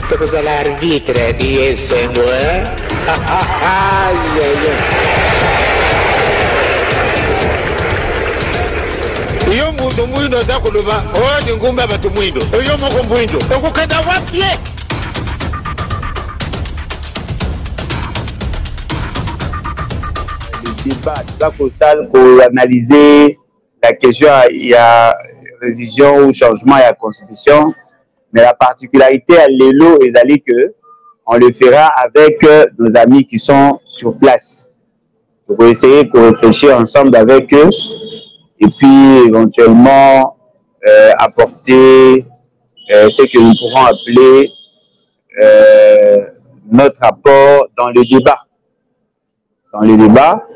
Tokozala l'arbitre di SMO, Iyo muntu mwindo zakuluba, oyo ngumba batu mwindo, oyo moko mwindo, okukanda wapye. Le débat, pour analyser la question, il y a révision ou changement à la constitution, mais la particularité à l'élo est que on le fera avec nos amis qui sont sur place. Donc, on va essayer de réfléchir ensemble avec eux et puis éventuellement apporter ce que nous pourrons appeler notre apport dans le débat. Dans le débat,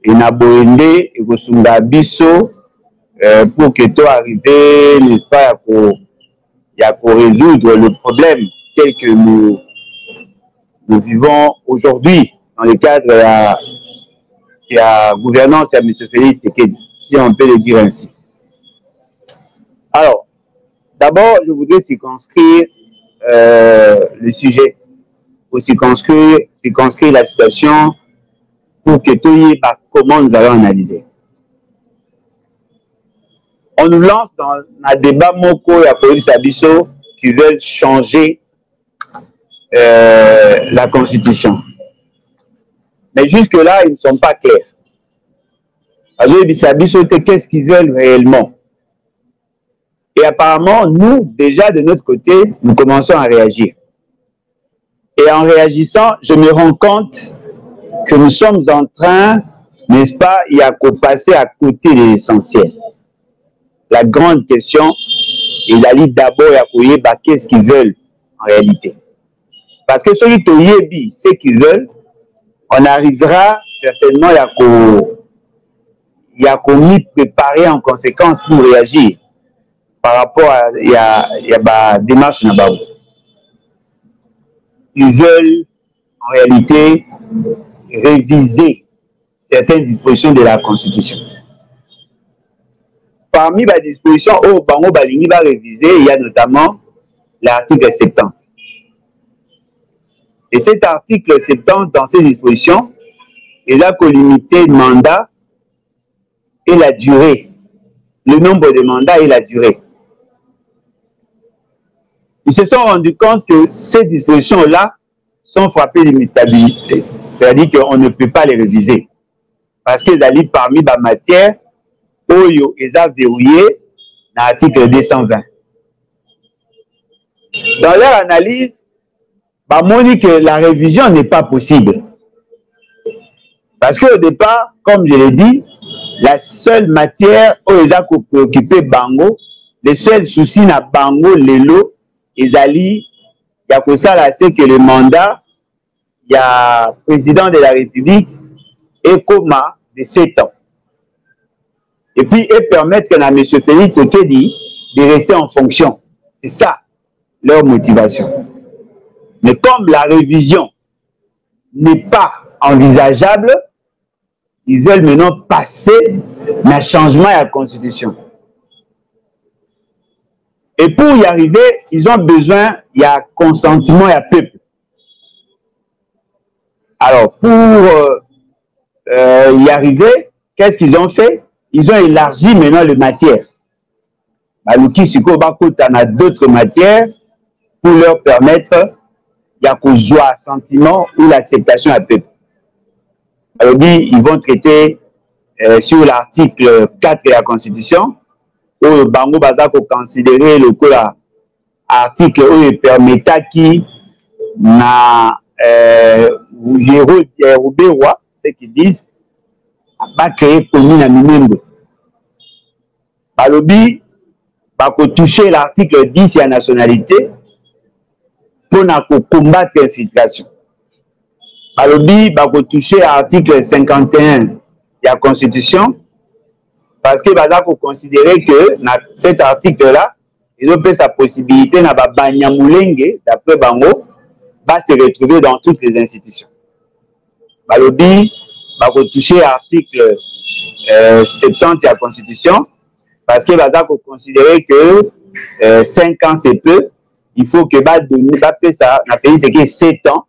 et Naboende et Gosunga Bisso pour que tout arrive, n'est-ce pas, pour résoudre le problème tel que nous vivons aujourd'hui dans le cadre de la gouvernance à M. Félix Tshisekedi, si on peut le dire ainsi. Alors, d'abord, je voudrais circonscrire le sujet, pour circonscrire la situation pour que tout y ait comment nous allons analyser. On nous lance dans un débat moko et police abisso qui veulent changer la constitution. Mais jusque-là, ils ne sont pas clairs. Qu'est-ce qu'ils veulent réellement? Et apparemment, nous, déjà de notre côté, nous commençons à réagir. Et en réagissant, je me rends compte que nous sommes en train, n'est-ce pas, il y a qu'à passer à côté de l'essentiel. La grande question, il a dit d'abord, il y a qu'est-ce qu'ils veulent en réalité. Parce que ceux qui ce qu'ils veulent, on arrivera certainement, il y a qu'à préparer en conséquence pour réagir par rapport à la démarche. Ils veulent en réalité réviser certaines dispositions de la Constitution. Parmi les dispositions où Bango Balingi va réviser, il y a notamment l'article 70. Et cet article 70, dans ces dispositions, il a limité le mandat et la durée, le nombre de mandats et la durée. Ils se sont rendus compte que ces dispositions-là sont frappées d'immutabilité. C'est-à-dire qu'on ne peut pas les réviser. Parce qu'ils allaient parmi les matières où ils ont verrouillé dans l'article 220. Dans leur analyse, on dit que la révision n'est pas possible. Parce qu'au départ, comme je l'ai dit, la seule matière où ils ont préoccupé Bango, le seul souci na Bango, l'élo, ils allaient, il y a que ça, c'est que le mandat, il y a président de la République et coma de 7 ans. Et puis, et permettre à M. Félix Tshisekedi de rester en fonction. C'est ça, leur motivation. Mais comme la révision n'est pas envisageable, ils veulent maintenant passer un changement à la Constitution. Et pour y arriver, ils ont besoin, il y a consentement et peuple. Alors, pour y arriver, qu'est-ce qu'ils ont fait? Ils ont élargi maintenant les matières. Baluki Siko Bakota a d'autres matières pour leur permettre il y a qu'au joie sentiment ou l'acceptation à peuple. Alors, ils vont traiter sur l'article 4 de la Constitution où Bango Bazako considérer le coup article où il permet qui na Roubewa, ce qu'ils disent, va créer commune à Minembo. Balobi, va toucher l'article 10 de la nationalité pour combattre l'infiltration. Balobi, va toucher l'article 51 de la Constitution parce que va considérer que dans cet article-là, ils ont fait sa possibilité na Banyamulenge, d'après Bango, va se retrouver dans toutes les institutions. Balobi va toucher l'article 70 de la Constitution parce que va considérer que 5 ans c'est peu, il faut que ça na pays c'est que 7 ans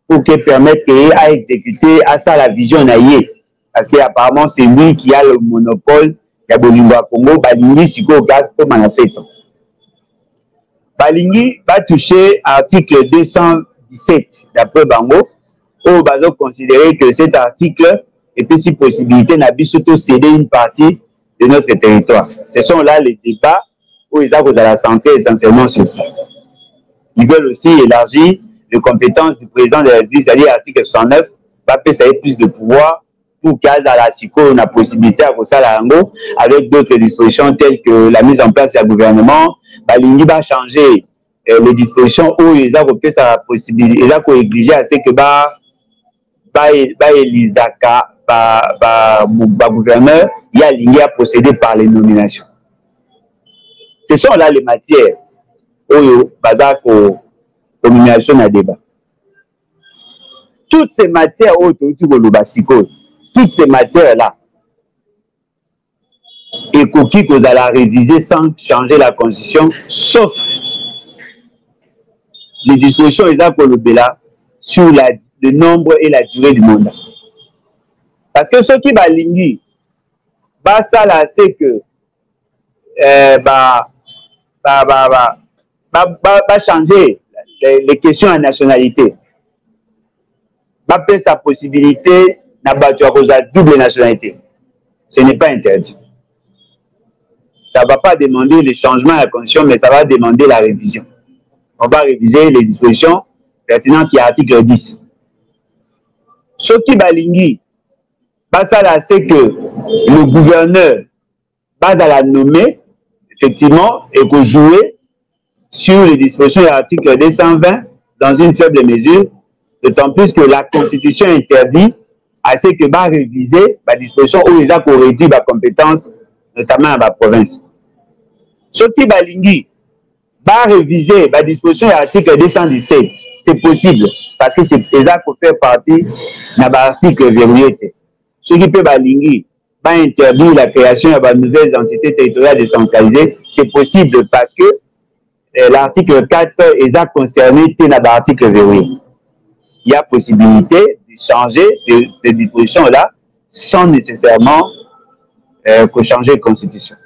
pour que permettre à exécuter à ça la vision naïe parce que apparemment c'est lui qui a le monopole ya bolingo Congo balingi siko gaz pour mana 7 ans balingi va toucher article 217 d'après Bango où bazo considérer que cet article et puis si possibilité n'a pas surtout céder une partie de notre territoire. Ce sont là les débats où ils ont la centrer essentiellement sur ça. Ils veulent aussi élargir les compétences du président de la République, c'est-à-dire l'article 69, va passer plus de pouvoir pour qu'à la SICO la possibilité à ça avec d'autres dispositions telles que la mise en place du gouvernement. Balingi va changer les dispositions où ils ont la possibilité, ils ont exigé à ce que Elisaka gouverneur, il y a ligne à procéder par les nominations. Ce sont là les matières où bazar pour nomination à débat. Toutes ces matières toutes ces matières là et coquille que vous allez réviser sans changer la constitution, sauf les dispositions sur le nombre et la durée du mandat. Parce que ceux qui balingi, ça là, c'est que changer les questions à nationalité. Sa possibilité n'a pas de double nationalité. Ce n'est pas interdit. Ça ne va pas demander le changement à la constitution, mais ça va demander la révision. On va réviser les dispositions pertinentes qui est l'article 10. Ce qui balingi, ça là, c'est que le gouverneur va la nommer, effectivement, et que jouer sur les dispositions de l'article 220 dans une faible mesure, d'autant plus que la Constitution interdit à ce que va réviser la disposition où ils ont réduit la compétence, notamment dans la province. Ce qui balingi va réviser la disposition de l'article 217, c'est possible, parce que c'est déjà pour faire partie de l'article verrouillé. Ce qui peut balingi va interdire la création de nouvelles entités territoriales décentralisées, c'est possible parce que l'article 4 est concerné dans l'article verrouillé. Il y a possibilité de changer ces dispositions-là sans nécessairement changer la constitution.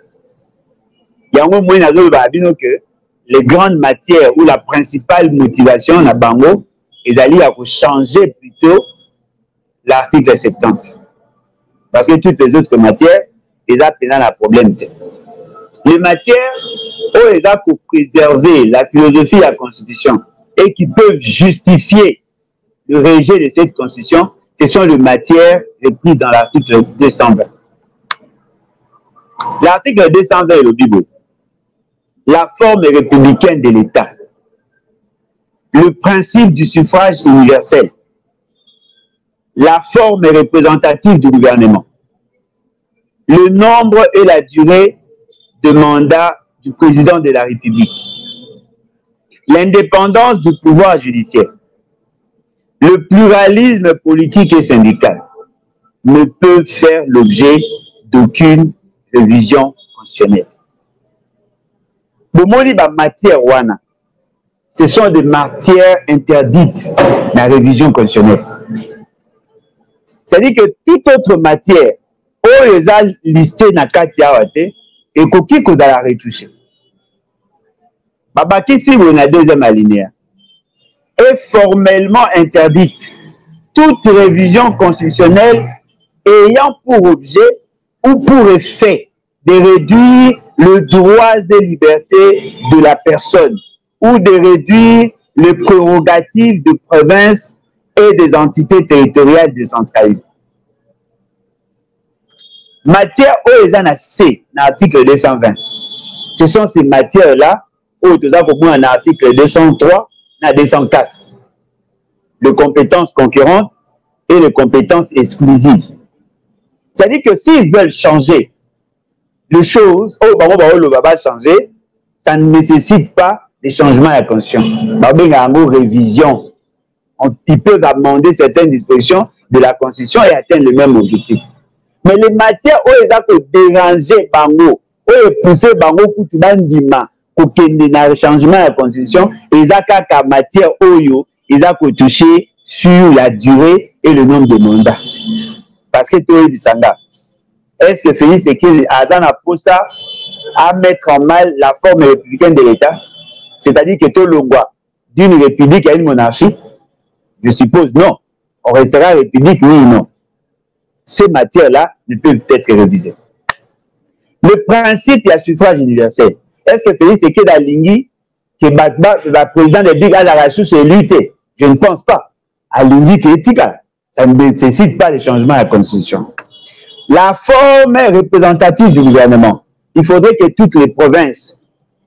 Il y a un moyen que les grandes matières ou la principale motivation na bango est d'aller à changer plutôt l'article 70. Parce que toutes les autres matières, ils ont un problème. Les matières où ils ont pour préserver la philosophie de la Constitution et qui peuvent justifier le rejet de cette Constitution, ce sont les matières prises dans l'article 220. L'article 220 est le Bible. La forme républicaine de l'État. Le principe du suffrage universel. La forme représentative du gouvernement. Le nombre et la durée de mandat du président de la République. L'indépendance du pouvoir judiciaire. Le pluralisme politique et syndical ne peuvent faire l'objet d'aucune révision constitutionnelle. Ce sont des matières interdites dans la révision constitutionnelle. C'est-à-dire que toute autre matière, où les a listés dans Katiawate, et qui vous a retouché. Babaki, si vous avez la deuxième alinéa, est formellement interdite toute révision constitutionnelle ayant pour objet ou pour effet de réduire le droit et liberté de la personne ou de réduire les prérogatives de provinces et des entités territoriales décentralisées. Matière où ils en a C, dans l'article 220. Ce sont ces matières-là où tu as pour un article 203, dans 204. Les compétences concurrentes et les compétences exclusives. C'est-à-dire que s'ils veulent changer les choses, changer, ça ne nécessite pas des changements à la Constitution. Révision. Ils peuvent amender certaines dispositions de la Constitution et atteindre le même objectif. Mais les matières où ils ont dérangé Bango, où ils poussé Bango Koutouban Dima, kokende na changement de la constitution, ils ont qu'à matière oyo, ils ont touché sur la durée et le nombre de mandats. Parce que toi, Bissanga, est-ce que Félix Tshisekedi a pour ça à mettre en mal la forme républicaine de l'État? C'est-à-dire que tout le droit d'une république à une monarchie? Je suppose non. On restera république, oui ou non. Ces matières-là ne peuvent être révisées. Le principe de la suffrage universel. Est-ce que Félix Tshisekedi a lingui que le président de Big a la ressource élité? Je ne pense pas. A lingui que éthique. Ça ne nécessite pas de changement à la Constitution. La forme représentative du gouvernement. Il faudrait que toutes les provinces,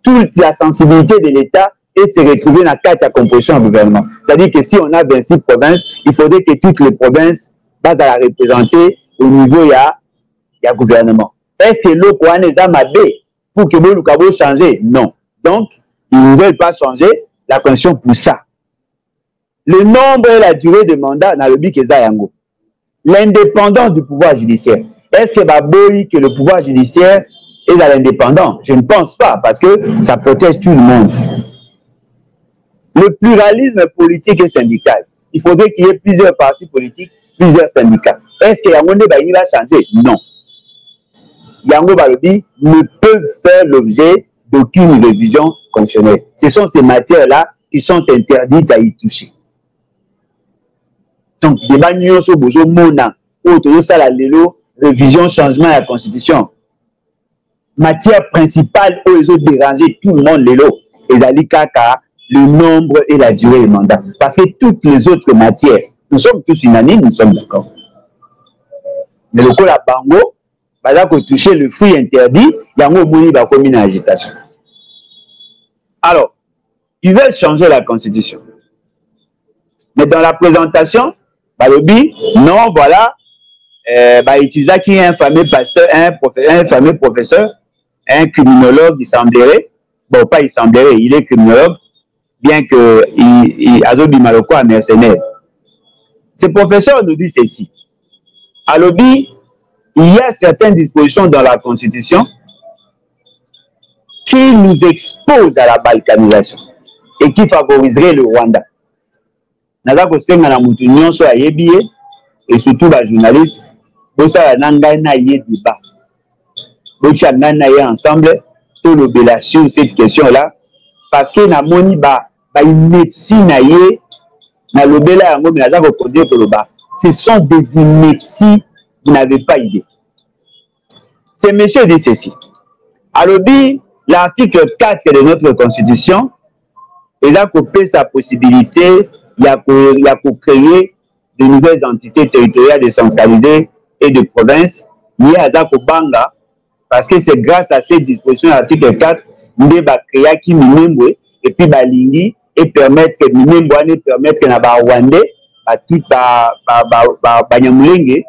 toute la sensibilité de l'État et se retrouver dans la carte à composition du gouvernement. C'est-à-dire que si on a 26 provinces, il faudrait que toutes les provinces basent à la représenter au niveau il y a gouvernement. Est-ce que l'eau quoi les a mabé pour que le Kabo changer? Non. Donc, ils ne veulent pas changer la condition pour ça. Le nombre et la durée de mandat dans le but que Zayango. L'indépendance du pouvoir judiciaire. Est-ce que Baboui que le pouvoir judiciaire est à l'indépendant? Je ne pense pas, parce que ça protège tout le monde. Le pluralisme politique et syndical. Il faudrait qu'il y ait plusieurs partis politiques, plusieurs syndicats. Est-ce que Yango Bayi va changer? Non. Yango Balobi ne peuvent faire l'objet d'aucune révision constitutionnelle. Ce sont ces matières-là qui sont interdites à y toucher. Donc, les bagnols sont besoin de mona, ou ça la lélo, révision, changement à la Constitution. Matière principale où ils ont dérangé tout le monde lélo. Et d'aller kaka, le nombre et la durée des mandats. Parce que toutes les autres matières, nous sommes tous unanimes, nous sommes d'accord. Mais le coup la bango, bah que toucher le fruit interdit, il y a un moni va commis une agitation. Alors, ils veulent changer la Constitution. Mais dans la présentation, bah non, voilà, bah utiliser qui est un fameux pasteur, un fameux professeur, un criminologue, il semblerait, bon pas il semblerait, il est criminologue, bien que il a dit maloko un mercenaire. Ce professeur nous dit ceci. À l'obi, il y a certaines dispositions dans la Constitution qui nous exposent à la balkanisation et qui favoriseraient le Rwanda. Nazako senga na mutu nyonso ya yebiye et surtout les journalistes, bosa nanga na yé débat. Bocha nana yé ensemble tout l'obéla sur cette question-là parce que na moni ba ineptie na yé na l'obéla yango mais nazako kodé koloba. Ce sont des inepties, vous n'avez pas idée. Ce monsieur dit ceci. Alors, l'article 4 de notre Constitution, il a coupé sa possibilité, il a créé de nouvelles entités territoriales décentralisées et de provinces liées à Zakobanga, parce que c'est grâce à ces dispositions de l'article 4, nous avons créé qui Minembwe, et puis Balingi, et permettre que Minembwe, permettre que na Rwandais, tout Banyamulenge,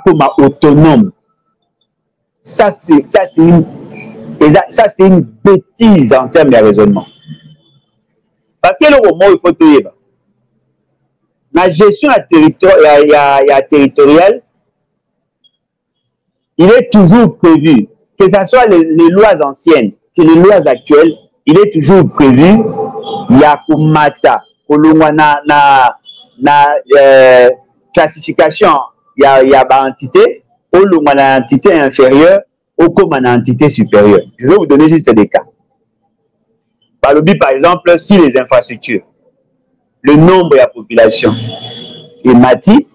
comme autonome. Ça, c'est une bêtise en termes de raisonnement. Parce que le moment il faut tout dire. La gestion territoriale, il est toujours prévu, que ce soit les lois anciennes, que les lois actuelles, il est toujours prévu, il y a Kumata, na classification, il y a une entité, ou une entité inférieure, ou comme une entité supérieure. Je vais vous donner juste des cas. Par exemple, si les infrastructures, le nombre de la population est mati,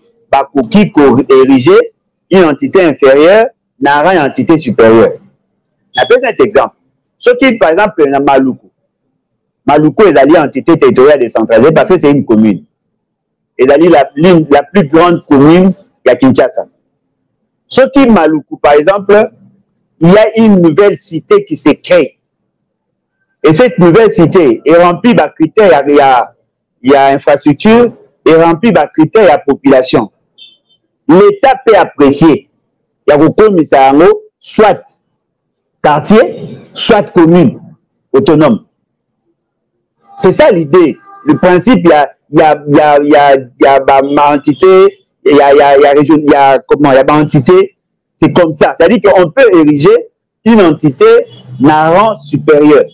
qui ériger une entité inférieure n'a une entité supérieure. Je vais cet exemple. Ce qui, par exemple, est Maluku. Maluku est une entité territoriale décentralisée parce que c'est une commune. Et la plus grande commune de Kinshasa. Ce qui Maluku, par exemple, il y a une nouvelle cité qui se crée. Et cette nouvelle cité est remplie de critères, il y a infrastructure, et remplie de critères, il y a population. L'État peut apprécier. Il y a soit quartier, soit commune autonome. C'est ça l'idée. Le principe, il y a entité, il y a région, il y a entité. C'est comme ça. C'est-à-dire qu'on peut ériger une entité d'un rang supérieur.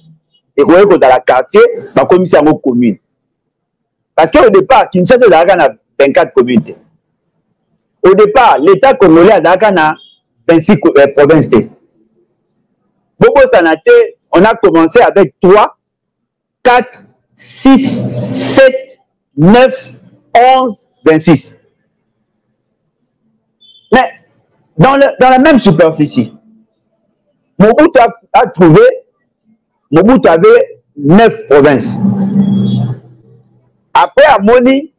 et qu'on dans la quartier, ma commission en commune. Parce qu'au départ, Kinshasa a 24 communautés. Au départ, l'État congolais a 26 provinces. Bobo Sanate, on a commencé avec 3, 4, 6, 7, 9, 11, 26. Mais dans la même superficie, Mobutu a trouvé, Mobutu avait 9 provinces. Après, à Moni,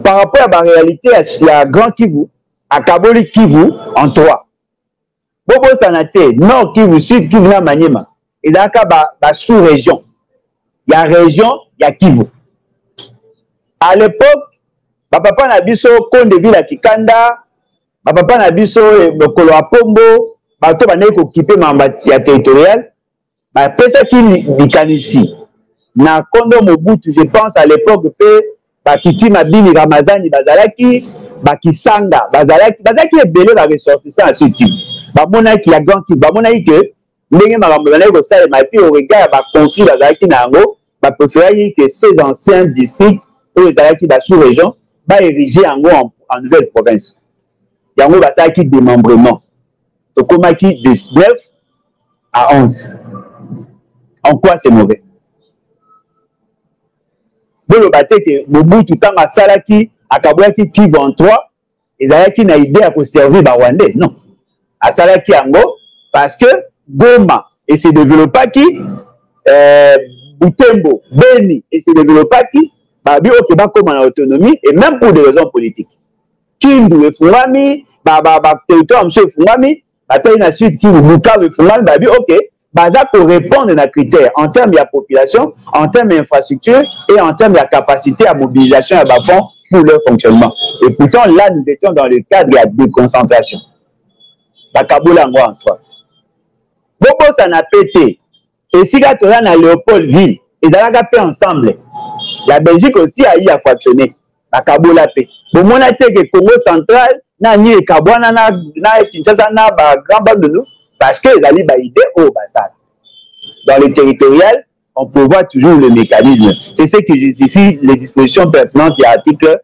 par rapport à la réalité, il y a Grand Kivu, à Kaboli Kivu, en 3. Bobo Sanate, Nord Kivu, Sud Kivu, na Maniema. Et dans la sous-région. Il y a région, il y a Kivu. À l'époque, papa Nabiso, Konde Ville à Kikanda, papa Nabiso, Bokolo Apombo, bato banaye ko kipe mamba ya territorial, ba pesa ki likanisi. Na Kondo Mobutu, je pense à l'époque pe bakiti mabini Ramazani bazalaki, bakisanga bazalaki ebele ba ressortissant à ce type. Ba mona ki ya grand ki ba mona que ndenge makambo banaye ko sala ma pi au regard ba conflit bazalaki na ngo, ba préférer que ces anciens districts ou bazalaki ba sous-région ba ériger en nouvelle province. Yango bazalaki démembrement. Tokomaki de 9 à 11. En quoi c'est mauvais? Bolo bateke Mobutu tanga salaki akaboyaki Kivu en 3, ezalaki na idée à conserver ba Rwandais. Non. A salaki yango parce que Goma et se développaki Butembo, Beni et se développaki babi oke ba comme en autonomie et même pour des raisons politiques. Kindu efungami territoire monsieur efungami bataille na sud qui vous Bukavu efungami babi ok baza pour répondre à critères en termes de la population, en termes d'infrastructure et en termes de la capacité à mobilisation et à fonds pour leur fonctionnement. Et pourtant, là, nous étions dans le cadre de la déconcentration. La Kaboula en toi. Bobo, ça n'a pété. Et si la Torah à Léopoldville, et dans la paix ensemble, la Belgique aussi a eu à fonctionner. La Kaboula paix. Bon, on a été que Congo central, na ni Kabwana, na Kinshasa, na grand bande de nous. Parce que les alliés idée au Bassal. Dans le territorial, on peut voir toujours le mécanisme. C'est ce qui justifie les dispositions pertinentes de l'article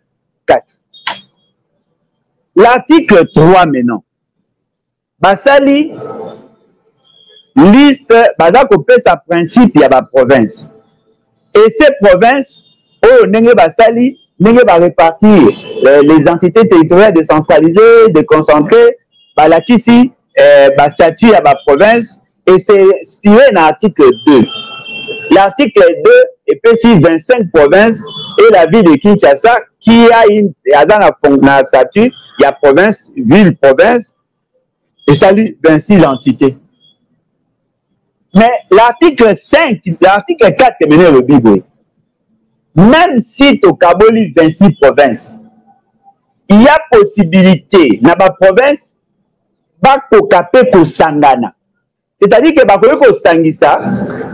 4. L'article 3 maintenant. Bassali liste, Bazako peut sa principe, il y a la province. Et ces provinces, Nenge Bassali, Nenge va répartir les entités territoriales décentralisées, déconcentrées, Balakisi, statut à ma province et c'est inspiré dans l'article 2. L'article 2 épaissit 25 provinces et la ville de Kinshasa qui a une statut, il y a province, ville, province et ça lit 26 entités. Mais l'article 5, l'article 4 est mené le Bible. Même si au Kaboli 26 provinces, il y a possibilité dans ma province c'est-à-dire que Bakoyoko Sangisa,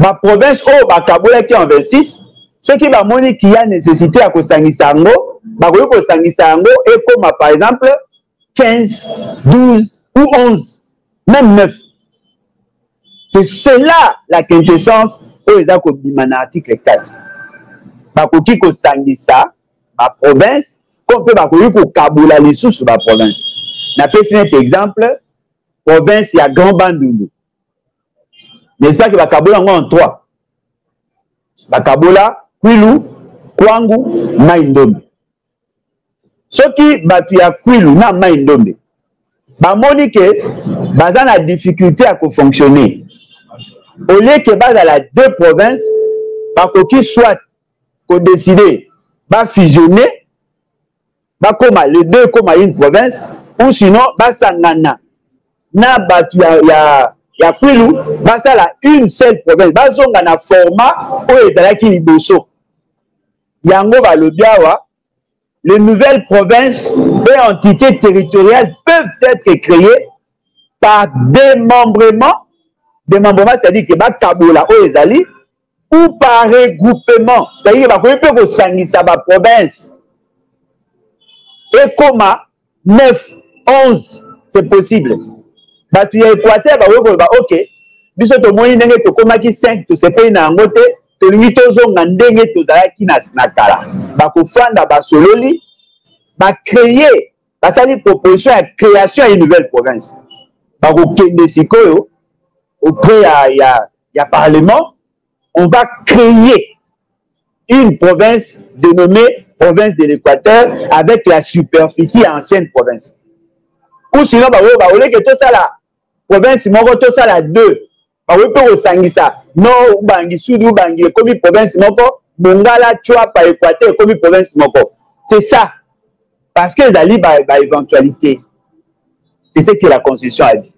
ma province au Bakabola qui est en 26, ceux qui va monnaie qui a nécessité à Kosangisango, Bakoyoko Sangisango et comme par exemple 15, 12 ou 11, même 9. C'est cela la quintessence au Ezakobimana article 4. Bakoyoko Sangisa, ma province, comme peut Bakoyoko Kabola les sous ma province. N'a pas fait un exemple. Province, il y a Grand Bandundu. N'est-ce pas que Bakabola en 3? Bakabola, Kwilu, Kwangu, Maïndombe. Ce qui batu ya Kwilu na Maïndombe, bamoni que bazan a difficulté à fonctionner. Au lieu que bas à la 2 provinces, bakoki soit qu'on décide, ba fusionner, ba comme les 2 comme une province, ou sinon ba sangana. Na batu ya Kwilu basala une seule province bazonga na format oyo ezalaki liboso yango balobiawa les nouvelles provinces et entités territoriales peuvent être créées par démembrement c'est-à-dire que bakabola oyo ezali ou par regroupement c'est-à-dire bakoki mpe kosangisa baprovince et koma 9 11 c'est possible. Batu ya Équateur, ok, biso tomoni ndenge tokomaki 5 tosepeli na yango te tolingi tozonga ndenge tozalaki na kala bakofanda basololi bacréer basali proposition ya création ya une nouvelle province bakokende sikoyo auprès ya parlement on va créer une province dénommée province de l'Équateur avec la superficie ancienne province ou sinon baoleke tosala province moko tosala 2 bawe pe kosangisa nord ubangi sud ubangi ekomi province moko mongala chwapa Équateur ekomi province moko c'est ça parce que ezali éventualité c'est ce que la constitution a dit.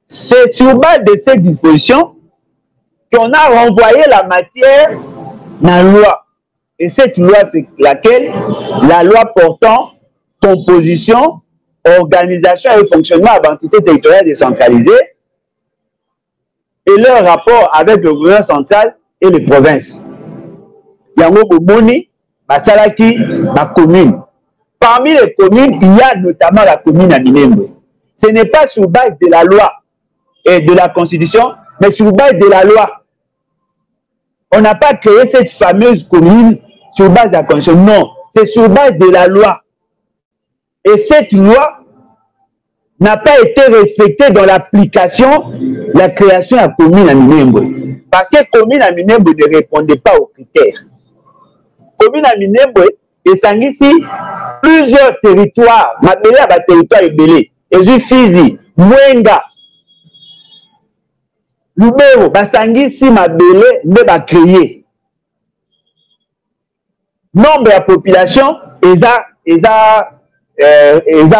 C'est sur base de ces dispositions qu'on a renvoyé la matière dans la loi. Et cette loi, c'est laquelle? La loi portant composition, organisation et fonctionnement à l'entité territoriale décentralisée et leur rapport avec le gouvernement central et les provinces. Yango Bomoni, Basalaki, ma commune. Parmi les communes, il y a notamment la commune à Minembwe. Ce n'est pas sur base de la loi et de la constitution, mais sur base de la loi. On n'a pas créé cette fameuse commune sur base de la constitution. Non, c'est sur base de la loi. Et cette loi n'a pas été respectée dans l'application de la création de la commune à Minembwe. Parce que la commune à Minembwe ne répondait pas aux critères. La commune à Minembwe, et sangisi plusieurs territoires, mabele à territoire ebele, et Fizi, Mwenga, Lubero, basangisi mabele ne ba créer. Nombre de population eza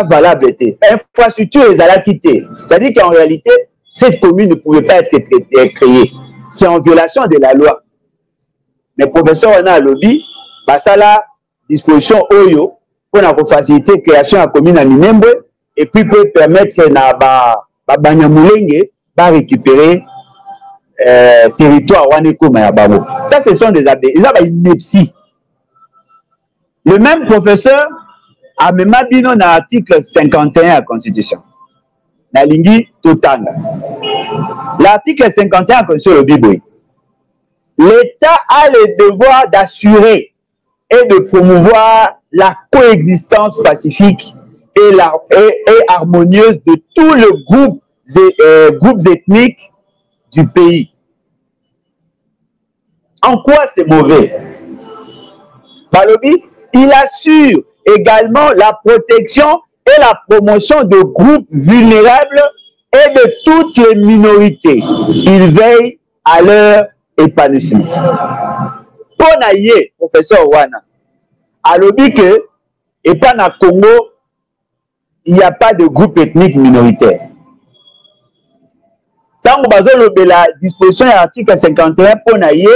valable été. Infrastructure eza quitté. C'est-à-dire qu'en réalité, cette commune ne pouvait pas être créée. C'est en violation de la loi. Mais professeur on a lobby, basala disposition oyo pour la faciliter la création de la commune à Minembwe et puis peut permettre na Banyamulenge de récupérer territoire Waneko Mayababo. Ça, ce sont des abdés. Ils ont une ineptie. Le même professeur a même dit dans l'article 51 de la Constitution. Nalingi Totanga. L'article 51 de la Constitution le Bible. L'État a le devoir d'assurer et de promouvoir la coexistence pacifique et harmonieuse de tous les groupes ethniques du pays. En quoi c'est mauvais? Balobi, il assure également la protection et la promotion de groupes vulnérables et de toutes les minorités. Il veille à leur épanouissement. Ponaye, professeur Wana, alobi que, et pas na Congo, il n'y a pas de groupe ethnique minoritaire. Tant que la disposition de l'article 51 ponaye,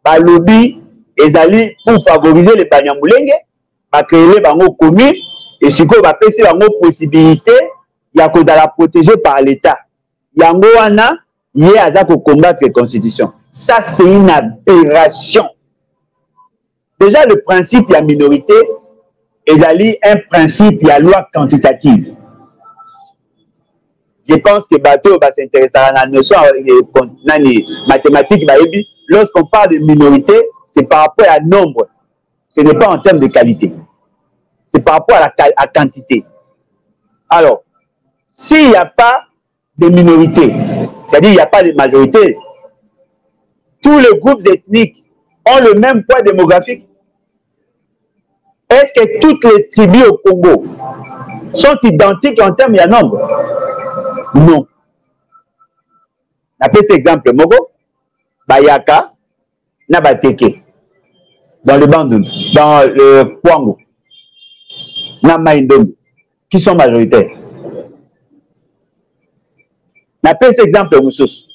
balobi, ezali pour favoriser les Banyamulenge, ba créer les bango communes, et si ko ba pesi bango possibilité, ya ko la protéger par l'État. Yango wana, yé aza ko combattre les constitutions. Ça, c'est une aberration. Déjà, le principe de la minorité est un principe de la loi quantitative. Je pense que Bateau va s'intéresser à la notion mathématique. Lorsqu'on parle de minorité, c'est par rapport à nombre. Ce n'est pas en termes de qualité. C'est par rapport à la quantité. Alors, s'il n'y a pas de minorité, c'est-à-dire il n'y a pas de majorité, tous les groupes ethniques ont le même poids démographique. Est-ce que toutes les tribus au Congo sont identiques en termes de nombre? Non. On appelle cet exemple Mogo, Bayaka, Nabateke, dans le Bandung, dans le Kwango, Namaïndom, qui sont majoritaires. On appelle cet exemple Moussous,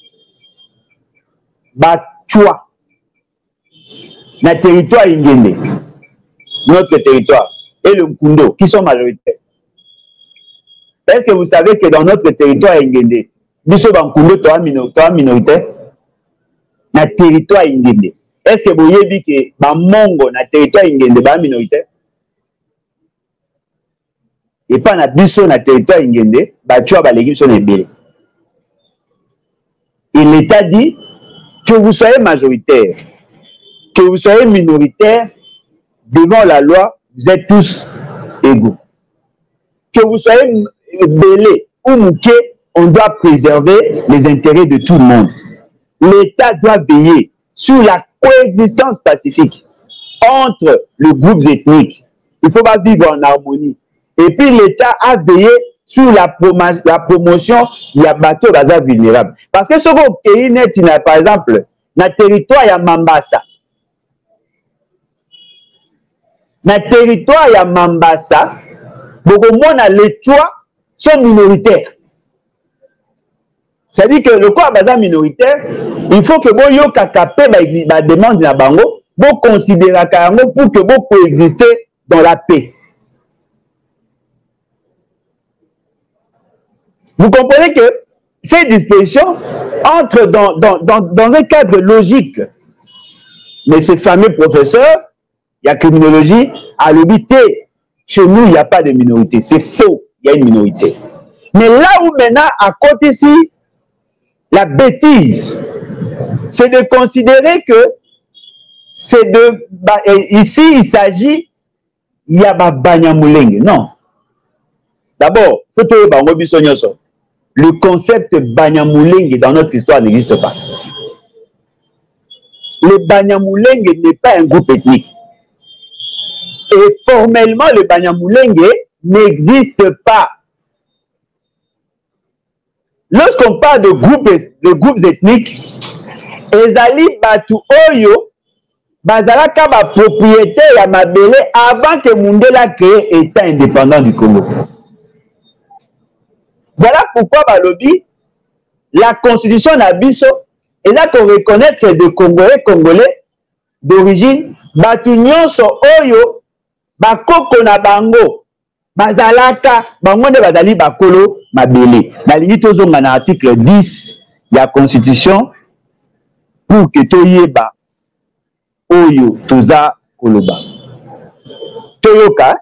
Batchoua, na territoire Ingende, notre territoire, et le Mkundo, qui sont majoritaires. Est-ce que vous savez que dans notre territoire Ingende, Biso Bankundo, toi minoritaire, na territoire Ingende. Est-ce que vous savez que Bamongo, na territoire Ingende, ba minoritaire? Et pas na Biso, na territoire Ingende, Batchoua, ba l'équipe sont ébélés. Et l'État dit que vous soyez majoritaire, que vous soyez minoritaire, devant la loi, vous êtes tous égaux. Que vous soyez belé ou mouké, on doit préserver les intérêts de tout le monde. L'État doit veiller sur la coexistence pacifique entre les groupes ethniques. Il ne faut pas vivre en harmonie. Et puis l'État a veillé sur la promotion des bateaux vulnérables. Parce que ce pays net, par exemple, dans le territoire, il y a Mambasa. Dans le territoire, il y a Mambasa. Beaucoup de monde, les toits sont minoritaires. C'est-à-dire que le corps est minoritaire, il faut que vous ayez la demande de la bango, vous considérez pour que vous coexistez dans la paix. Vous comprenez que ces dispositions entrent dans un cadre logique. Mais ce fameux professeur, il y a criminologie, à l'obité, chez nous, il n'y a pas de minorité. C'est faux, il y a une minorité. Mais là où maintenant, à côté ici, la bêtise, c'est de considérer que c'est de... ici, il s'agit, il y a Banyamulenge. Non. D'abord, il faut que le concept Banyamulenge dans notre histoire n'existe pas. Le Banyamulenge n'est pas un groupe ethnique. Et formellement, le Banyamulenge n'existe pas. Lorsqu'on parle de groupes ethniques, ezali batu oyo bazalaka ba propriété ya mabele avant que Mundela crée État indépendant du Congo. Voilà pourquoi balobi la constitution d'Abisso est là qu'on reconnaître des Congolais d'origine batu nyonso oyo bakoko na bango bazalaka bango nde bazali bakolo mabele. Nalingi tozonga na article 10 ya constitution pour que toyeba oyo toza koloba. Toyoka,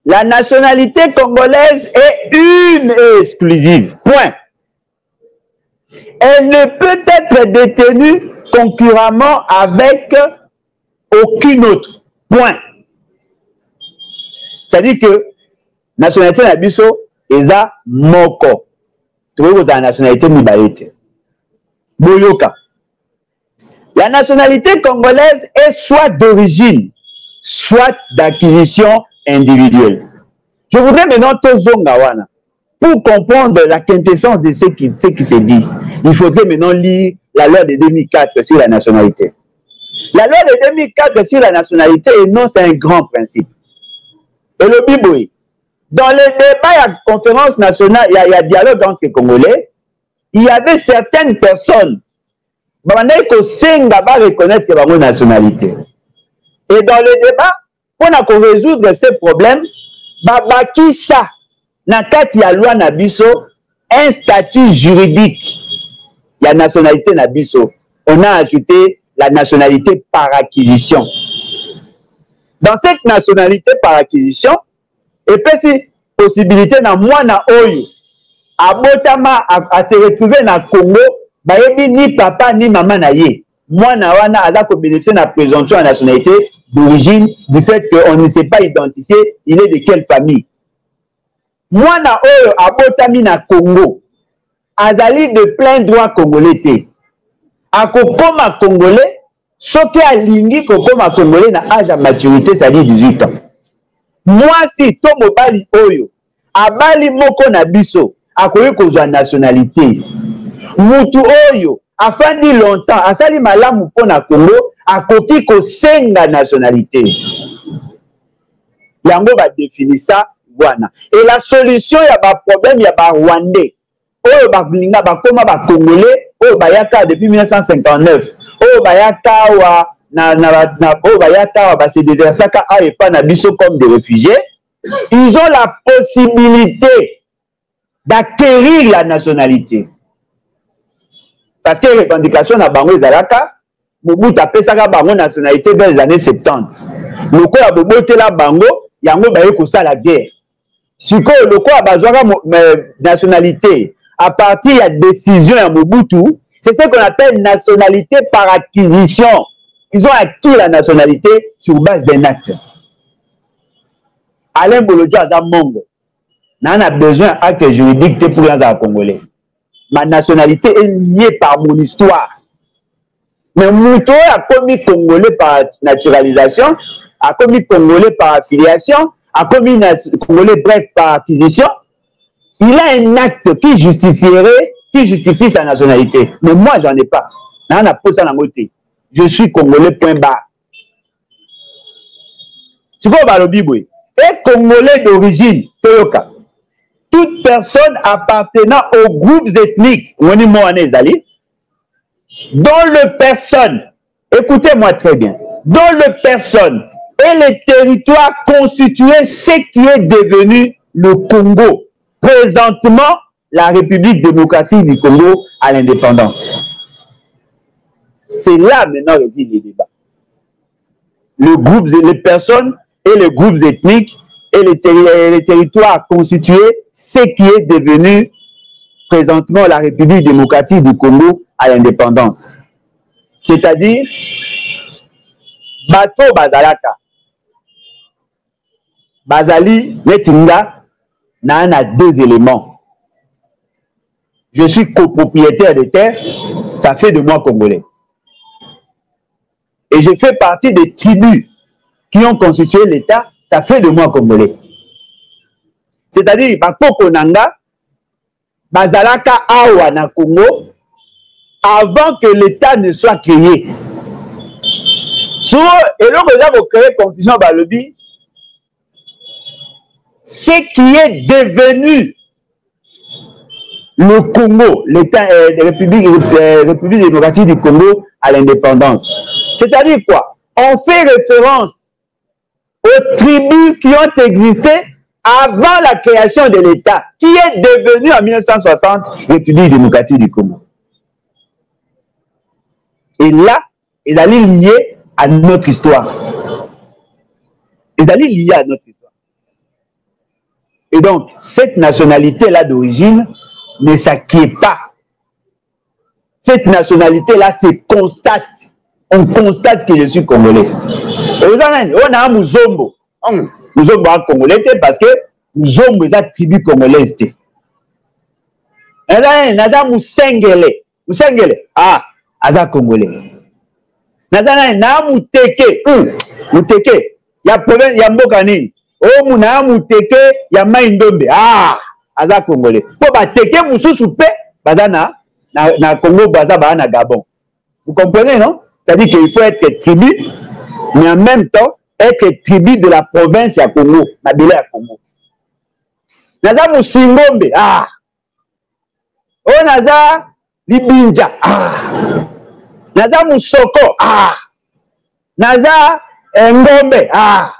la nationalité congolaise est une et exclusive. Point. Elle ne peut être détenue concurremment avec aucune autre. Point. C'est-à-dire que la nationalité Nabiso est à Moko. Tu vois, la nationalité Mibalete. Boyoka. La nationalité congolaise est soit d'origine, soit d'acquisition individuelle. Je voudrais maintenant te zongawana. Pour comprendre la quintessence de ce qui se dit, il faudrait maintenant lire la loi de 2004 sur la nationalité. La loi de 2004 sur la nationalité énonce un grand principe. Et le Biboui, dans les débats, il y a conférence nationale, il y a dialogue entre les Congolais, il y avait certaines personnes qui reconnaître leur nationalité. Et dans le débat, pour résoudre ces problèmes, babaki ça, na kati ya loi na biso, un statut juridique. Il y a nationalité na biso. On a ajouté la nationalité par acquisition. Dans cette nationalité par acquisition, et puis si possibilité na moi na oyo, abotama à se retrouver na Congo, bayebi ni papa ni maman na ye. Moi na wana aza ko bénéficier na présomption à nationalité d'origine du fait qu'on ne sait pas identifier il est de quelle famille. Moi na oyo abotami na Congo, azali de plein droit congolais te. Akokoma congolais, soki alingi kokoma congolais na âge à maturité, c'est-à-dire 18 ans. Moi si to mobali oyo abali moko na biso akoyi kozwa nationalité. Mutu oyo afandi longtemps asali malamu pona Congo akoki kosenga nationalité. Yango ba définir ça wana. Et la solution ya ba problème ya ba Rwandais oyo ba blinga ba koma ba Congolais oyo bayaka depuis 1959 oyo bayaka wa na oyo bayaka wa ba se déversaka a et pas na biso comme des réfugiés. Ils ont la possibilité d'acquérir la nationalité. Parce que les revendications na bango ezalaka, Mobutu apesaka bango nationalité vers les années 70. Loko ya bobote la bango, yango baye kosala guerre. Siko loko abazwaka nationalité, à partir de la décision à Mobutu, c'est ce qu'on appelle nationalité par acquisition. Ils ont acquis la nationalité sur base d'un acte. Alain Bolodjo Aza Mongo, on a besoin d'un acte juridique pour les Congolais. Ma nationalité est liée par mon histoire. Mais Mouto a commis Congolais par naturalisation, a commis Congolais par affiliation, a commis Congolais bref par acquisition. Il a un acte qui justifie sa nationalité. Mais moi, j'en ai pas. Je suis Congolais, point barre. C'est quoi le Bible? Et Congolais d'origine, Toyoka. Toute personne appartenant aux groupes ethniques, dont le personne, écoutez-moi très bien, dont le personne et les territoires constitués ce qui est devenu le Congo, présentement la République démocratique du Congo à l'indépendance. C'est là maintenant réside les débats. Les personnes et les groupes ethniques et les territoires constitués ce qui est devenu présentement la République démocratique du Congo à l'indépendance. C'est-à-dire, Bato Bazalaka, Bazali, Netinga, n'a deux éléments. Je suis copropriétaire des terres, ça fait de moi Congolais. Et je fais partie des tribus qui ont constitué l'État, ça fait de moi Congolais. C'est-à-dire, Bakoko Nanga, Bazalaka Awa na Congo, avant que l'État ne soit créé. Et donc, nous avons créé confusion par le but. Ce qui est devenu le Congo, l'État de République démocratique du Congo à l'indépendance. C'est-à-dire quoi? On fait référence aux tribus qui ont existé avant la création de l'État, qui est devenu en 1960 République démocratique du Congo. Et là, il est lié à notre histoire. Il est lié à notre histoire. Et donc, cette nationalité-là d'origine ne s'acquiert pas. Cette nationalité-là se constate. On constate que je suis Congolais. Et vous avez, on a un Mouzombo. Mouzombo est Congolais parce que Mouzombo est une tribu congolaise. Et là, on a Moussengele. Moussengele, ah, Aza Congolais. Na Mouteke. Mouteke. Il y a province, il y a Mbokanine. Oh, Mouna Mouteke, il y a Maïndombe. Ah, Aza Congolais. Pour Bateke, Moussou Soupé, Bazana, na Congo, Baza, na Gabon. Vous comprenez, non? C'est-à-dire qu'il faut être tribu, mais en même temps, être tribu de la province à Congo, Mabile à Congo. Naza Moussingombe, ah. Oh, Naza Libinja, ah. Naza Moussoko, ah. Naza Ngombe, ah.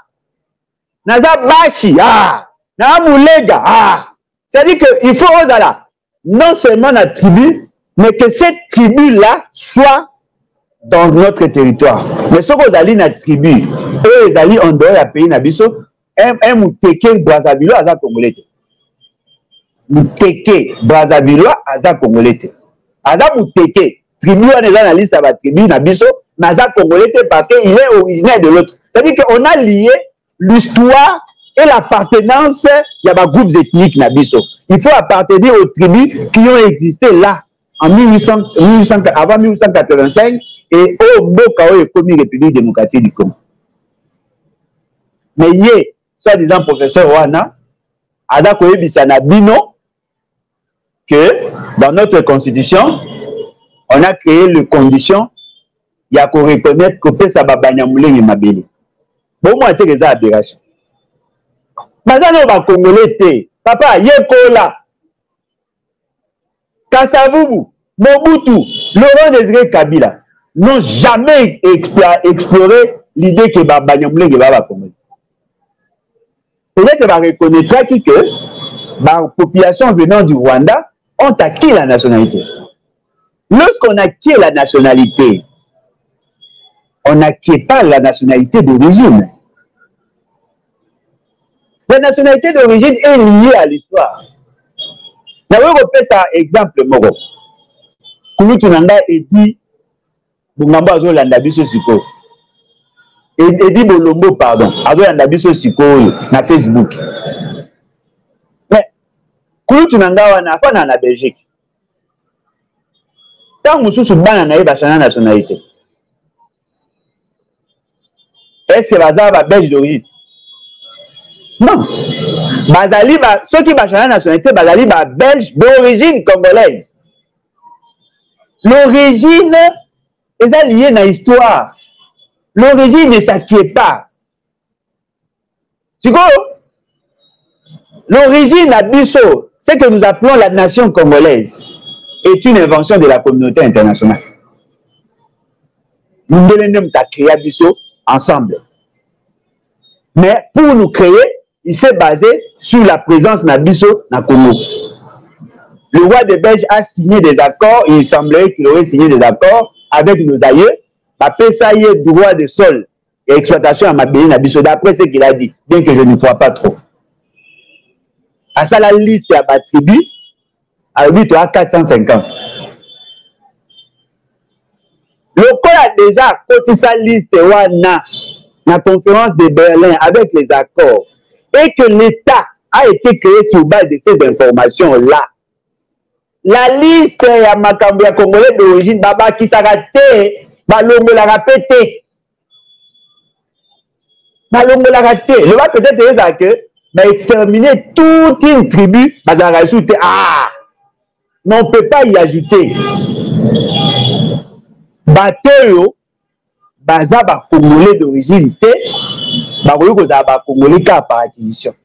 Naza Bashi, ah. Naza Moulega, ah. C'est-à-dire qu'il faut, non seulement la tribu, mais que cette tribu-là soit dans notre territoire. Mais ce qu'on a dit dans la tribu, eux, ils allaient en dehors du pays, Nabiso, un Mouteke Brazzaville, Aza Congolais. Mouteke Brazzaville, Aza Congolais. Aza Mouteke, tribu, on est dans la liste de la tribu, Nabiso, mais Aza Congolais parce qu'il est originaire de l'autre. C'est-à-dire qu'on a lié l'histoire et l'appartenance, il y a des groupes ethniques, Nabiso. Il faut appartenir aux tribus qui ont existé là, en avant 1885, et au Mboka est commis République démocratique du Congo. Mais il y a, soi-disant professeur Wana, Ada Koyebisana Bino, que dans notre constitution, on a créé les conditions, il y a qu'on reconnaître que ça va Banyamulé et Mabélé. Bon, moi, c'est des aberrations. Maintenant, on va Congolais, papa, Yekola, Kassavubu, Mobutu, Laurent Désiré Kabila n'ont jamais exploré l'idée que Banyamulé va Congolais. Peut-être qu'on va reconnaître que la population venant du Rwanda ont acquis la nationalité. Lorsqu'on acquiert la nationalité, on n'acquiert pas la nationalité d'origine. La nationalité d'origine est liée à l'histoire. ça exemple moko. Kulutu nanga edi bungambo azolanda biso siko. Edi Bolombo pardon, azolanda biso siko na Facebook. Mais Kulutu nanga wana afana na Belgique. Tant mususu bana na yeba chana nationalité. Est-ce que baza ba belge d'origine? Non. Bazali ba ceux qui ba chana nationalité bazali ba belge d'origine congolaise. L'origine est liée à l'histoire. L'origine ne s'acquiert pas. L'origine à Bisso, ce que nous appelons la nation congolaise, est une invention de la communauté internationale. Nous devons créer Bisso ensemble. Mais pour nous créer, il s'est basé sur la présence de Bisso dans le Congo. Le roi de Belge a signé des accords, il semblerait qu'il aurait signé des accords avec nos aïeux, après ça, il y a droit de sol et exploitation à Mabéli Nabiso, d'après ce qu'il a dit, bien que je ne crois pas trop. À ça, la liste à ma tribu, à 8 à 450. Le corps a déjà coté sa liste dans la conférence de Berlin avec les accords et que l'État a été créé sur base de ces informations-là. La liste ya makambo ya Congolais d'origine baba qui s'arrêtait balongo la répété le va peut-être dire que bah exterminer toute une tribu bah ça rajouter mais on peut pas y ajouter batoyo baza ba Congolais d'origine té ba koyo za ba Congolais ka par acquisition,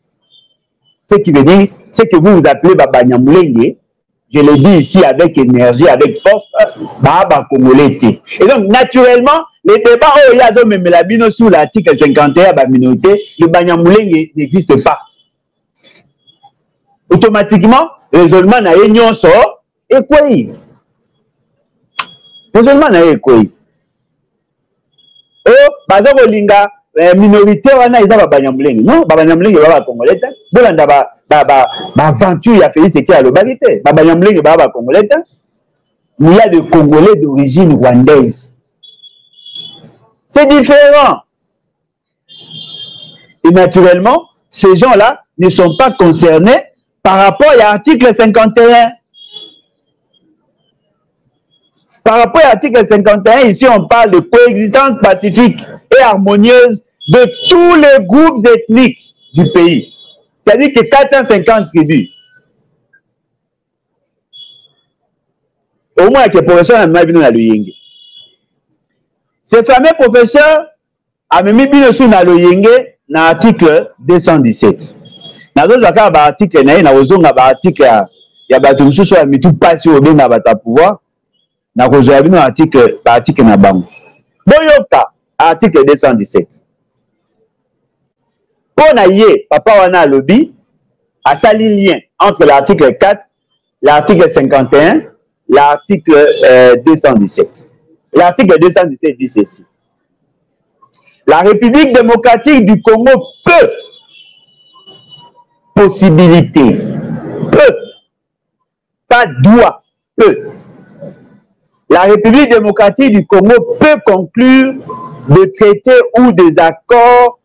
ce qui veut dire c'est que vous appelez baba Nyamulenge. Je le dis ici avec énergie, avec force, Baba Congolais. Et donc, naturellement, les débats où il y a Melabino sur l'article 51 de la minorité, le Banyamulenge n'existe pas. Automatiquement, le raisonnement n'a rien sort, et quoi? Le raisonnement n'a rien quoi? Oh, Bazo Linga, minorité, on a isa Banyamulenge. Non, Banyamulenge, Baba Congolais. Bolanda aventure, il a fait ce qu'il y a le bagité. Banyamulenge, Baba Congolais. Il y a des Congolais d'origine rwandaise. C'est différent. Et naturellement, ces gens-là ne sont pas concernés par rapport à l'article 51. Par rapport à l'article 51, ici on parle de coexistence pacifique et harmonieuse de tous les groupes ethniques du pays. C'est-à-dire que 450 tribus. Au moins, que le professeur a mis dans le Yenge. Ce fameux professeur a mis dans le Yenge dans l'article 217. Dans l'article, il y a l'article, il y a tout passé au bien dans pouvoir. Dans l'article, article 217. Pour naïe, papa wana lobby a sali lien entre l'article 4, l'article 51, l'article 217. L'article 217 dit ceci. La République démocratique du Congo peut, possibilité, peut, pas doit, peut. La République démocratique du Congo peut conclure des traités ou des accords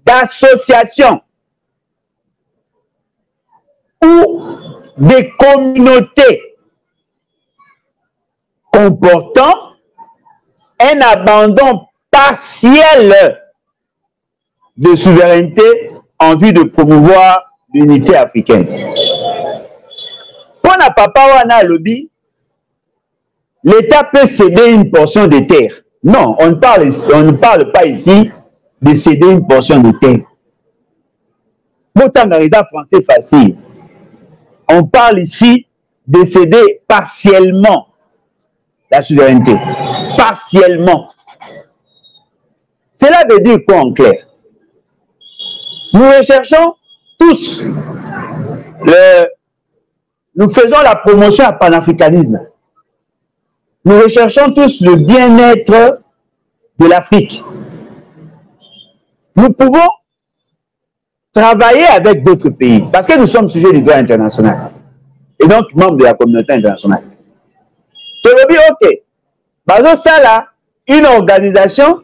d'association ou des communautés comportant un abandon partiel de souveraineté en vue de promouvoir l'unité africaine. Pour la papa wana lobby, l'État peut céder une portion de terre. Non, on ne parle pas ici de céder une portion de terre. Botangariza français facile. On parle ici de céder partiellement la souveraineté. Partiellement. Cela veut dire quoi en clair? Nous recherchons tous, nous faisons la promotion à panafricanisme. Nous recherchons tous le bien-être de l'Afrique. Nous pouvons travailler avec d'autres pays parce que nous sommes sujets du droit international. et donc membre de la communauté internationale. Ok, ça là, une organisation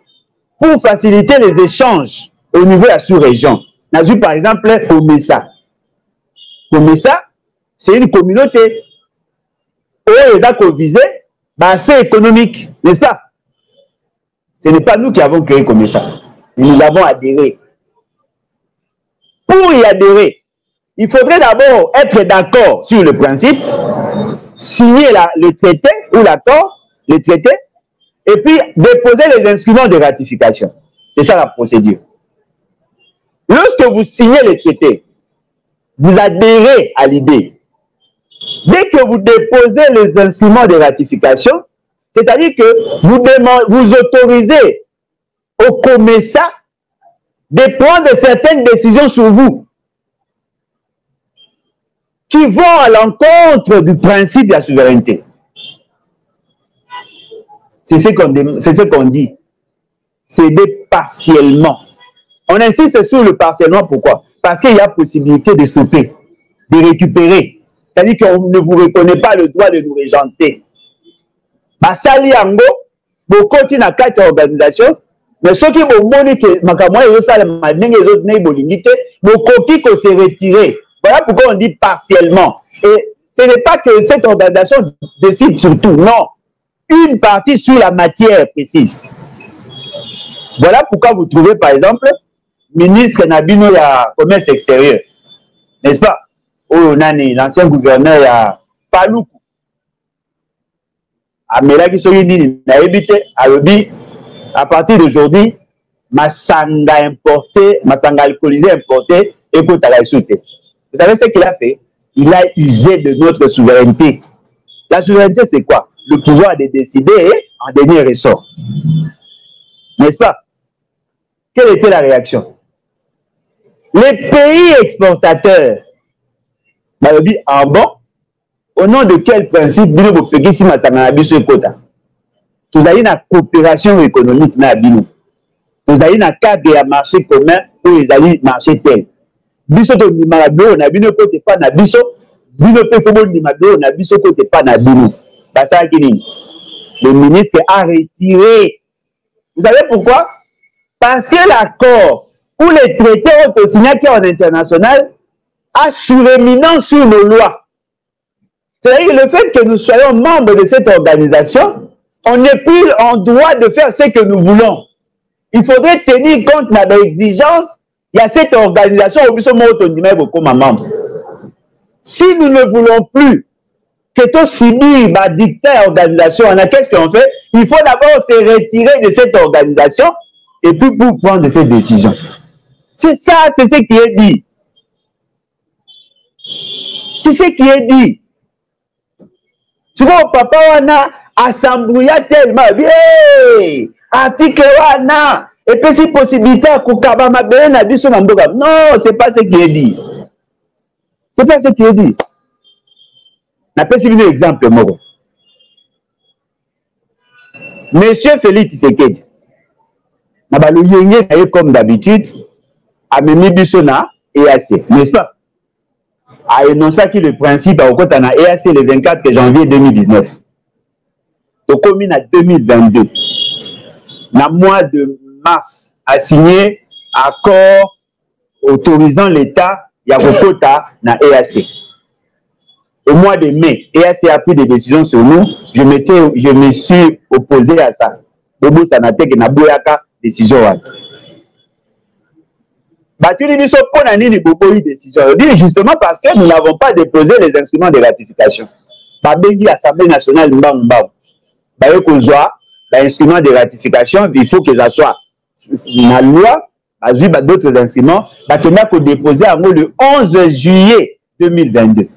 pour faciliter les échanges au niveau de la sous-région. On a vu par exemple Comesa. Comesa, c'est une communauté où les a visé l'aspect économique, n'est-ce pas? Ce n'est pas nous qui avons créé Comesa, mais nous avons adhéré. Pour y adhérer, il faudrait d'abord être d'accord sur le principe, signer le traité ou l'accord, le traité, et puis déposer les instruments de ratification. C'est ça la procédure. Lorsque vous signez le traité, vous adhérez à l'idée. Dès que vous déposez les instruments de ratification, c'est-à-dire que vous autorisez au COMESA de prendre certaines décisions sur vous qui vont à l'encontre du principe de la souveraineté. C'est ce qu'on dit. Céder partiellement. On insiste sur le partiellement, pourquoi? Parce qu'il y a possibilité de stopper, de récupérer. C'est-à-dire qu'on ne vous reconnaît pas le droit de nous régenter. Basali Yango, beaucoup qui n'a pas d'organisation, mais ceux qui vont moniquer, beaucoup qui se retirer. Voilà pourquoi on dit partiellement. Et ce n'est pas que cette organisation décide sur tout, non. Une partie sur la matière précise. Voilà pourquoi vous trouvez, par exemple, ministre Nabino ya commerce extérieur. N'est-ce pas? Oh, Nani, l'ancien gouverneur ya Paloukou. Amelaki soki nini na ebité, alobi, à partir d'aujourd'hui, masanga importé, masanga alcoolisé importé, écoute à la soute. Vous savez ce qu'il a fait? Il a usé de notre souveraineté. La souveraineté, c'est quoi? Le pouvoir de décider en dernier ressort. N'est-ce pas? Quelle était la réaction? Les pays exportateurs, en bon, au nom de quel principe vous avez une coopération économique na bino. Vous avez un cadre de marché commun où ils allaient marcher tel. Biso to ni malablo na bino côté pas na biso, bino pe ko ni malablo na biso côté pas na bino. Basa kini. Le ministre a retiré. Vous savez pourquoi? Parce que l'accord ou les traités ont signé en international a suréminence sur nos lois. C'est-à-dire le fait que nous soyons membres de cette organisation, on n'est plus en droit de faire ce que nous voulons. Il faudrait tenir compte de l'exigence. Il y a cette organisation au membre. Si nous ne voulons plus que tout subir ma dictat organisation, qu'est-ce qu'on fait? Il faut d'abord se retirer de cette organisation et puis pour prendre ces décisions. C'est ça, c'est ce qui est dit. C'est ce qui est dit. Tu vois, papa wana assembrouilla tellement bien. Article wana. Et puis si possibilité à Koukaba Mabé na biso na mboka. Non, c'est pas ce qui est dit. C'est pas ce qui est dit. N'a pas un exemple moko. Monsieur Félix Tshisekedi. Na ba le yenge comme d'habitude a memi biso na EAC, n'est-ce pas? A énoncé qui le principe au côté na EAC le 24 janvier 2019. Donc comme en 2022. Na mois de mars a signé accord autorisant l'État Yakokota na EAC. Au mois de mai, EAC a pris des décisions sur nous. Je me suis opposé à ça. Bobo Sanateke na boyaka décision. Justement parce que nous n'avons pas déposé les instruments de ratification. L'Assemblée nationale l'instrument de ratification, il faut que ça soit la loi, d'autres instruments, déposé le 11 juillet 2022.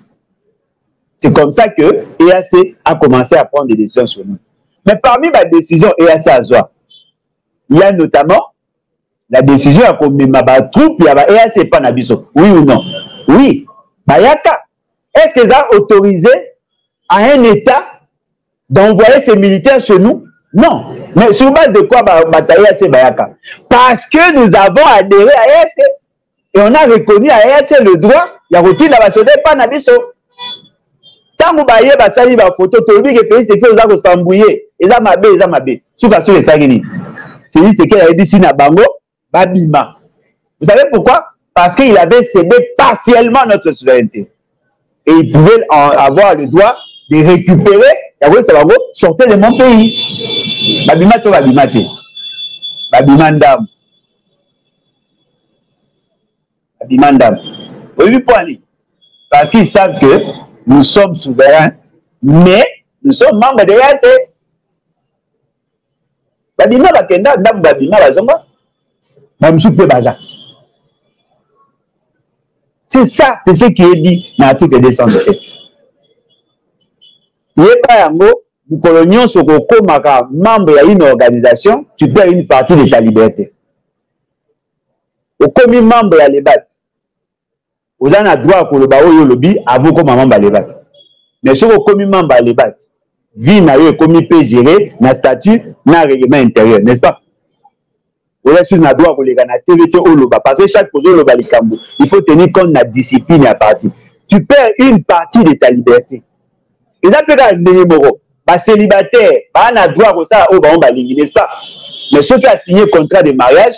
C'est comme ça que EAC a commencé à prendre des décisions sur nous. Mais parmi les décisions EAC à Zoa, il y a notamment la décision à combien ma troupe, il y a EAC pas nabiso. Oui ou non? Oui. Bayaka. Est-ce qu'ils ont autorisé à un État d'envoyer ses militaires chez nous? Non. Mais sur base de quoi batailler à ces Bayaka? Parce que nous avons adhéré à EAC. Et on a reconnu à EAC le droit, il y a retiré la base pas nabiso. Tant que baye basali ba photo tolobi que Félix Sekela oza ko sambouiller eza mabe suka so esagini Félix Sekela a dit si na bango babima. Vous savez pourquoi? Parce qu'il avait cédé partiellement notre souveraineté et il pouvait avoir le droit de récupérer sortez de mon pays babima to babima te babima ndam oui point parce qu'ils savent que nous sommes souverains, mais nous sommes membres de l'EAC. Babima bakenda ndam babima bazonga. Mamsoupe baza. C'est ça, c'est ce qui est dit dans l'article 217. Yeba yango, vous colonions sur komaka membre d'une organisation, tu perds une partie de ta liberté. Au commis membre à l'ébat. Vous avez le droit pour le barreau et le lobby à vous comme membre à l'ébat. Mais si vous commis membre à l'ébat, vie n'a eu commis peut gérer, na statut, na règlement intérieur, n'est-ce pas? Vous avez le droit pour les gars, na TVT au loba, parce que chaque chose au loba likambo, il faut tenir compte de la discipline à partir. Tu perds une partie de ta liberté. Et ça peut être un numéro. Bah, célibataire, bah, on a droit pour ça au barreau balingi, n'est-ce pas? Mais ceux qui ont signé contrat de mariage,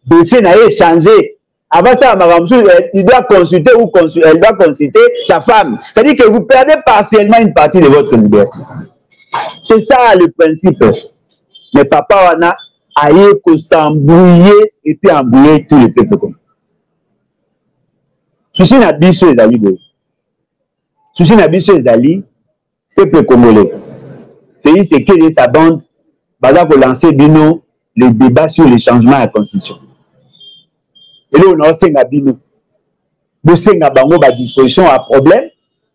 dossier n'a changé. Avant ça, il doit consulter ou elle doit consulter sa femme. C'est-à-dire que vous perdez partiellement une partie de votre liberté. C'est ça le principe. Mais papa wana aye ko s'embrouiller et puis embrouiller tout le peuple. Souci na biso ezali boye. Souci na biso ezali peuple congolais. Félix Sekela et sa bande baza ko lancer bino le débat sur le changement de la constitution. Et là, on a aussi un bino. Bosenga bango ba disposition à problème.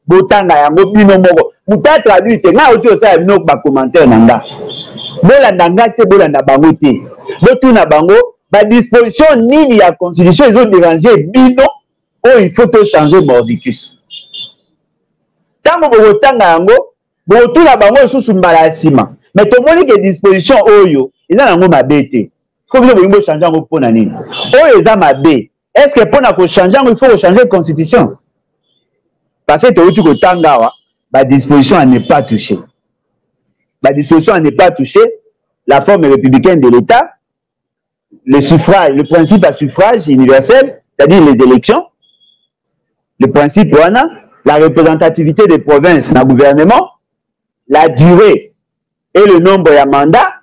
Botanga yango bino moko. Muta traduit te na oto sa bino ba commentaire nanga. Bolanda te bolanda bango te. Botuna bango ba disposition nini ya constitution ils ont dérangé bino oh il faut changer mordicus. Tango botanga yango botuna bango susu mbala sima. Mais to moni que disposition oyo eza nango mabete. Comment vous pouvez changer en pour nani? Oh, les amabé. Est-ce que pour changer, il faut changer la constitution? Parce que tu as tangawa, la disposition n'est pas touchée. La disposition n'est pas touchée. La forme républicaine de l'État, le suffrage, le principe à suffrage universel, c'est-à-dire les élections, le principe la représentativité des provinces dans le gouvernement, la durée et le nombre de mandats,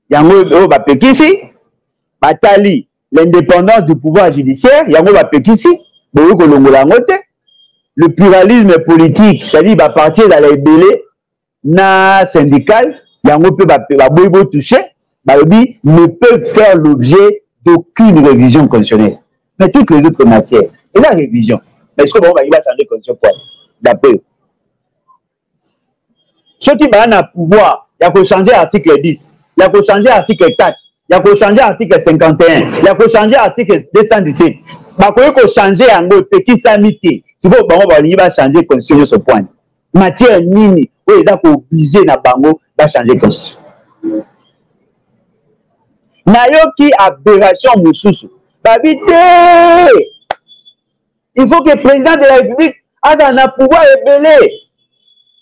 il y a un ici. Batali, l'indépendance du pouvoir judiciaire, yango ba pekisi, boyo ko longola ngote. Le pluralisme politique, c'est-à-dire ba partir dans les belés na syndical, yango pe ba boyo touché, ba lobi ne peuvent faire l'objet d'aucune révision constitutionnelle. Mais toutes les autres matières, et la révision. Mais est-ce que bon va y va changer constitution quoi? D'après. Ceux qui va na pouvoir, il y a que changer l'article 10, il y a que changer l'article 4. Il y a que changer l'article 51, il y a que changer l'article 217. Il y a que changer un petit samité. Si vous voulez changer la constitution sur ce point. Matière nini, vous êtes obligé de changer la constitution. Nayoki aberration mususu. Il faut que le président de la République ait un pouvoir ébélé.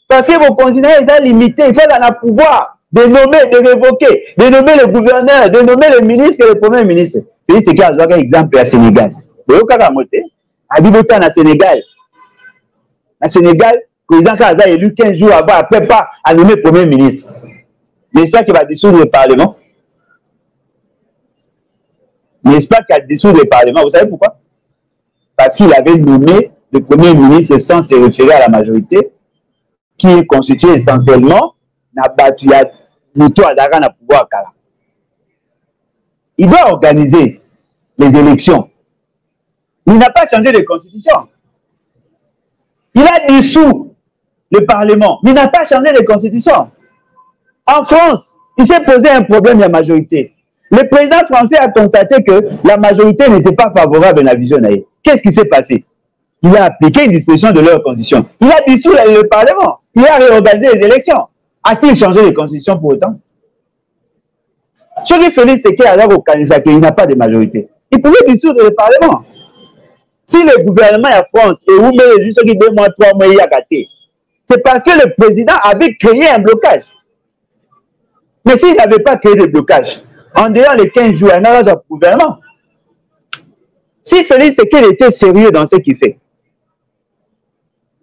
Parce que vos considérez sont limités, il faut un pouvoir. De nommer, de révoquer, de nommer le gouverneur, de nommer le ministre et le premier ministre. C'est ce qui a un exemple à Sénégal. Vous voyez, Abibota na Sénégal. À Sénégal, le président Kaza est élu 15 jours avant, après pas à nommer le premier ministre. N'est-ce pas qu'il va dissoudre le Parlement? N'est-ce pas qu'il va dissoudre le Parlement? Vous savez pourquoi? Parce qu'il avait nommé le premier ministre sans se référer à la majorité, qui est constituée essentiellement na batuyat. Il doit organiser les élections. Il n'a pas changé de constitution. Il a dissous le Parlement, mais il n'a pas changé de constitution. En France, il s'est posé un problème de la majorité. Le président français a constaté que la majorité n'était pas favorable à la vision. Qu'est-ce qui s'est passé? Il a appliqué une disposition de leur constitution. Il a dissous le Parlement. Il a réorganisé les élections. A-t-il changé de constitution pour autant? Ce qui fait, c'est qu'il n'a pas de majorité. Il pouvait dissoudre le Parlement. Si le gouvernement en France et où met juste 2 mois, 3 mois, il y a gâté. c'est parce que le président avait créé un blocage. Mais s'il n'avait pas créé de blocage, en dehors les 15 jours, il n'y a pas de gouvernement. Si Félix Tshisekedi était sérieux dans ce qu'il fait,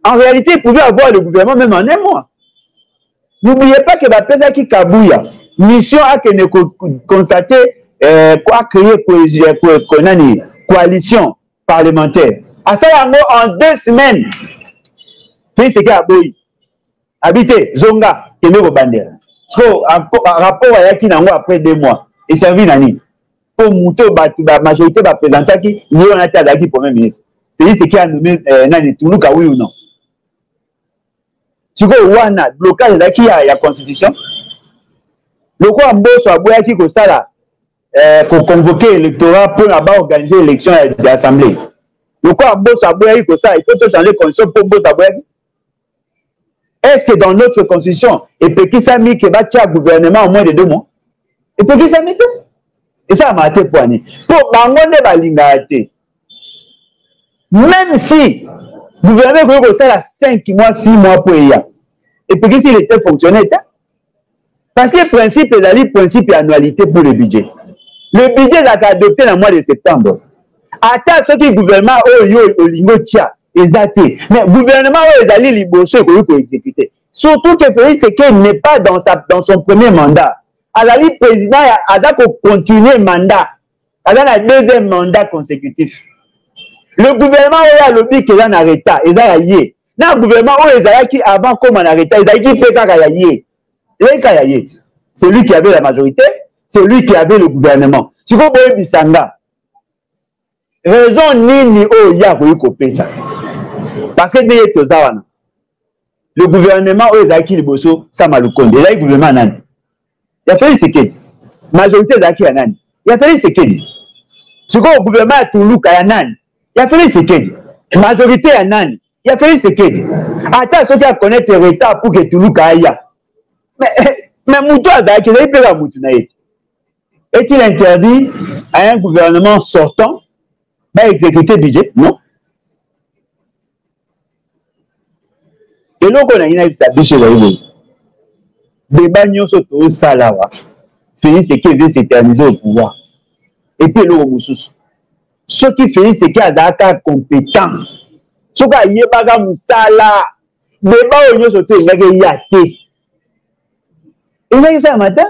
en réalité, il pouvait avoir le gouvernement même en un mois. N'oubliez pas que Bapeza qui Kabouya, mission a constaté, quoi créer coalition parlementaire. À ça, en 2 semaines, Félix Tshisekedi a boui. Habité, Zonga, Kemero Bandera. Rapport à Yaki Nango après 2 mois. Et servi Nani. Pour Mouto, la majorité va présenter qui y a un état d'Aki Premier ministre. Félix Tshisekedi a nommé Nani Toulouka, oui ou non? Tu vois, Wana, blocage d'Aki, il y a la constitution. Le quoi, Mbosso a boyaki ko sala, pour convoquer l'électorat pour organiser l'élection de l'Assemblée. Le quoi, Mbosso a boyaki ko sala, il faut changer la constitution pour Mbosso a boyaki. Est-ce que dans notre constitution, et puis qui s'est mis que va tuer le gouvernement en moins de 2 mois? Et puis qui s'est mis? Et ça m'a été poigné. Pour Bangonde Balingate, même si le gouvernement peut faire 5 mois, 6 mois pour y aller, et puis s'il était fonctionnaire, parce que le principe est le principe annualité pour le budget. Le budget a été adopté dans le mois de septembre. Attends ce que le gouvernement a exécuté. Mais le gouvernement a exécuté. Surtout que Félix Tshisekedi n'est pas dans son premier mandat. Alors, le président a continué le mandat. Il a un 2e mandat consécutif. Le gouvernement a lobby qu'il a un arrêté. Il a yé. Le gouvernement a qui avant comme un arrêté. Il a qui peut yé. C'est lui qui avait la majorité. C'est lui qui avait le gouvernement. Tu comprends Bissanga? Raison ni ya koyikope ça. Parce que le gouvernement a qui le bosso ça malukonde. Il a le gouvernement nani. Il a fait Tshisekedi. Majorité d'Aki à Nani. Il a fait Tshisekedi. Ce que le gouvernement a Toulouse à Nani. Il a fait Tshisekedi. Majorité à Nani. Il a fait Tshisekedi. Attends, ceux qui a connaître le retard pour que Toulouse aille. Mais Moutou a d'Aki, il a fait la Moutou naïti. Est-il interdit à un gouvernement sortant d'exécuter le budget? Non. Et donc, on a une biche là. Débat nyonso to salawa. Félix Tshisekedi veut s'éterniser au pouvoir. Et puis le Moussous. Ceux qui Félix Tshisekedi azaka compétent. Ceux qui yebaga musala. Débat nyonso to ngake yate. Et là ça matin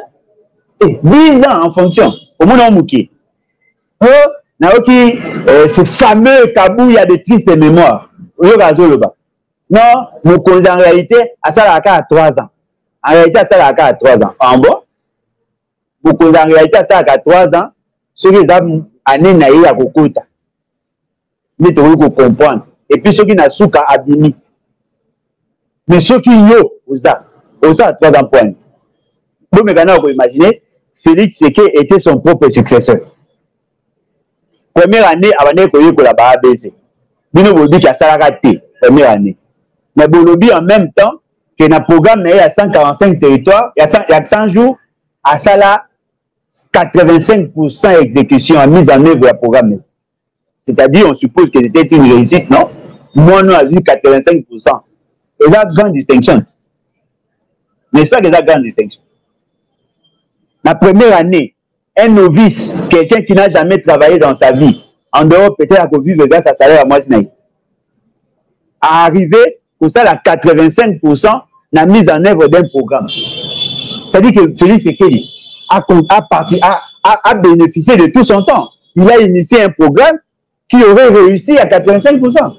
10 ans en fonction. Au monde on mouki. Oh, naoki ce fameux Kabouya de triste mémoire. Non, nous en réalité à ça à 3 ans. En réalité, ça a 3 ans. En bon, beaucoup en réalité, ça a 3 ans. Ceux qui ont année naïe à Kokota. Ils doivent comprendre. Et puis ceux qui n'ont souka abimi. Mais ceux qui ont osa 3 ans point. Vous pouvez imaginer, Félix Tshisekedi était son propre successeur. Première année, avant de la barre baissée. Bino Bobi qui a raté. Première année. Mais Bolobi en même temps, que dans le programme, il y a 145 territoires, il y a 100 jours, à ça là, 85% exécution en mise en œuvre du programme. C'est-à-dire, on suppose que c'était une réussite, non? Moi, nous, on a dit 85%. Et là, grande distinction. N'est-ce pas que c'est grande distinction? La première année, un novice, quelqu'un qui n'a jamais travaillé dans sa vie, en dehors peut-être à vivre grâce à salaire à moi, à arriver pour ça, la 85% la mise en œuvre d'un programme. C'est-à-dire que Félix Tshisekedi a bénéficié de tout son temps. Il a initié un programme qui aurait réussi à 85%.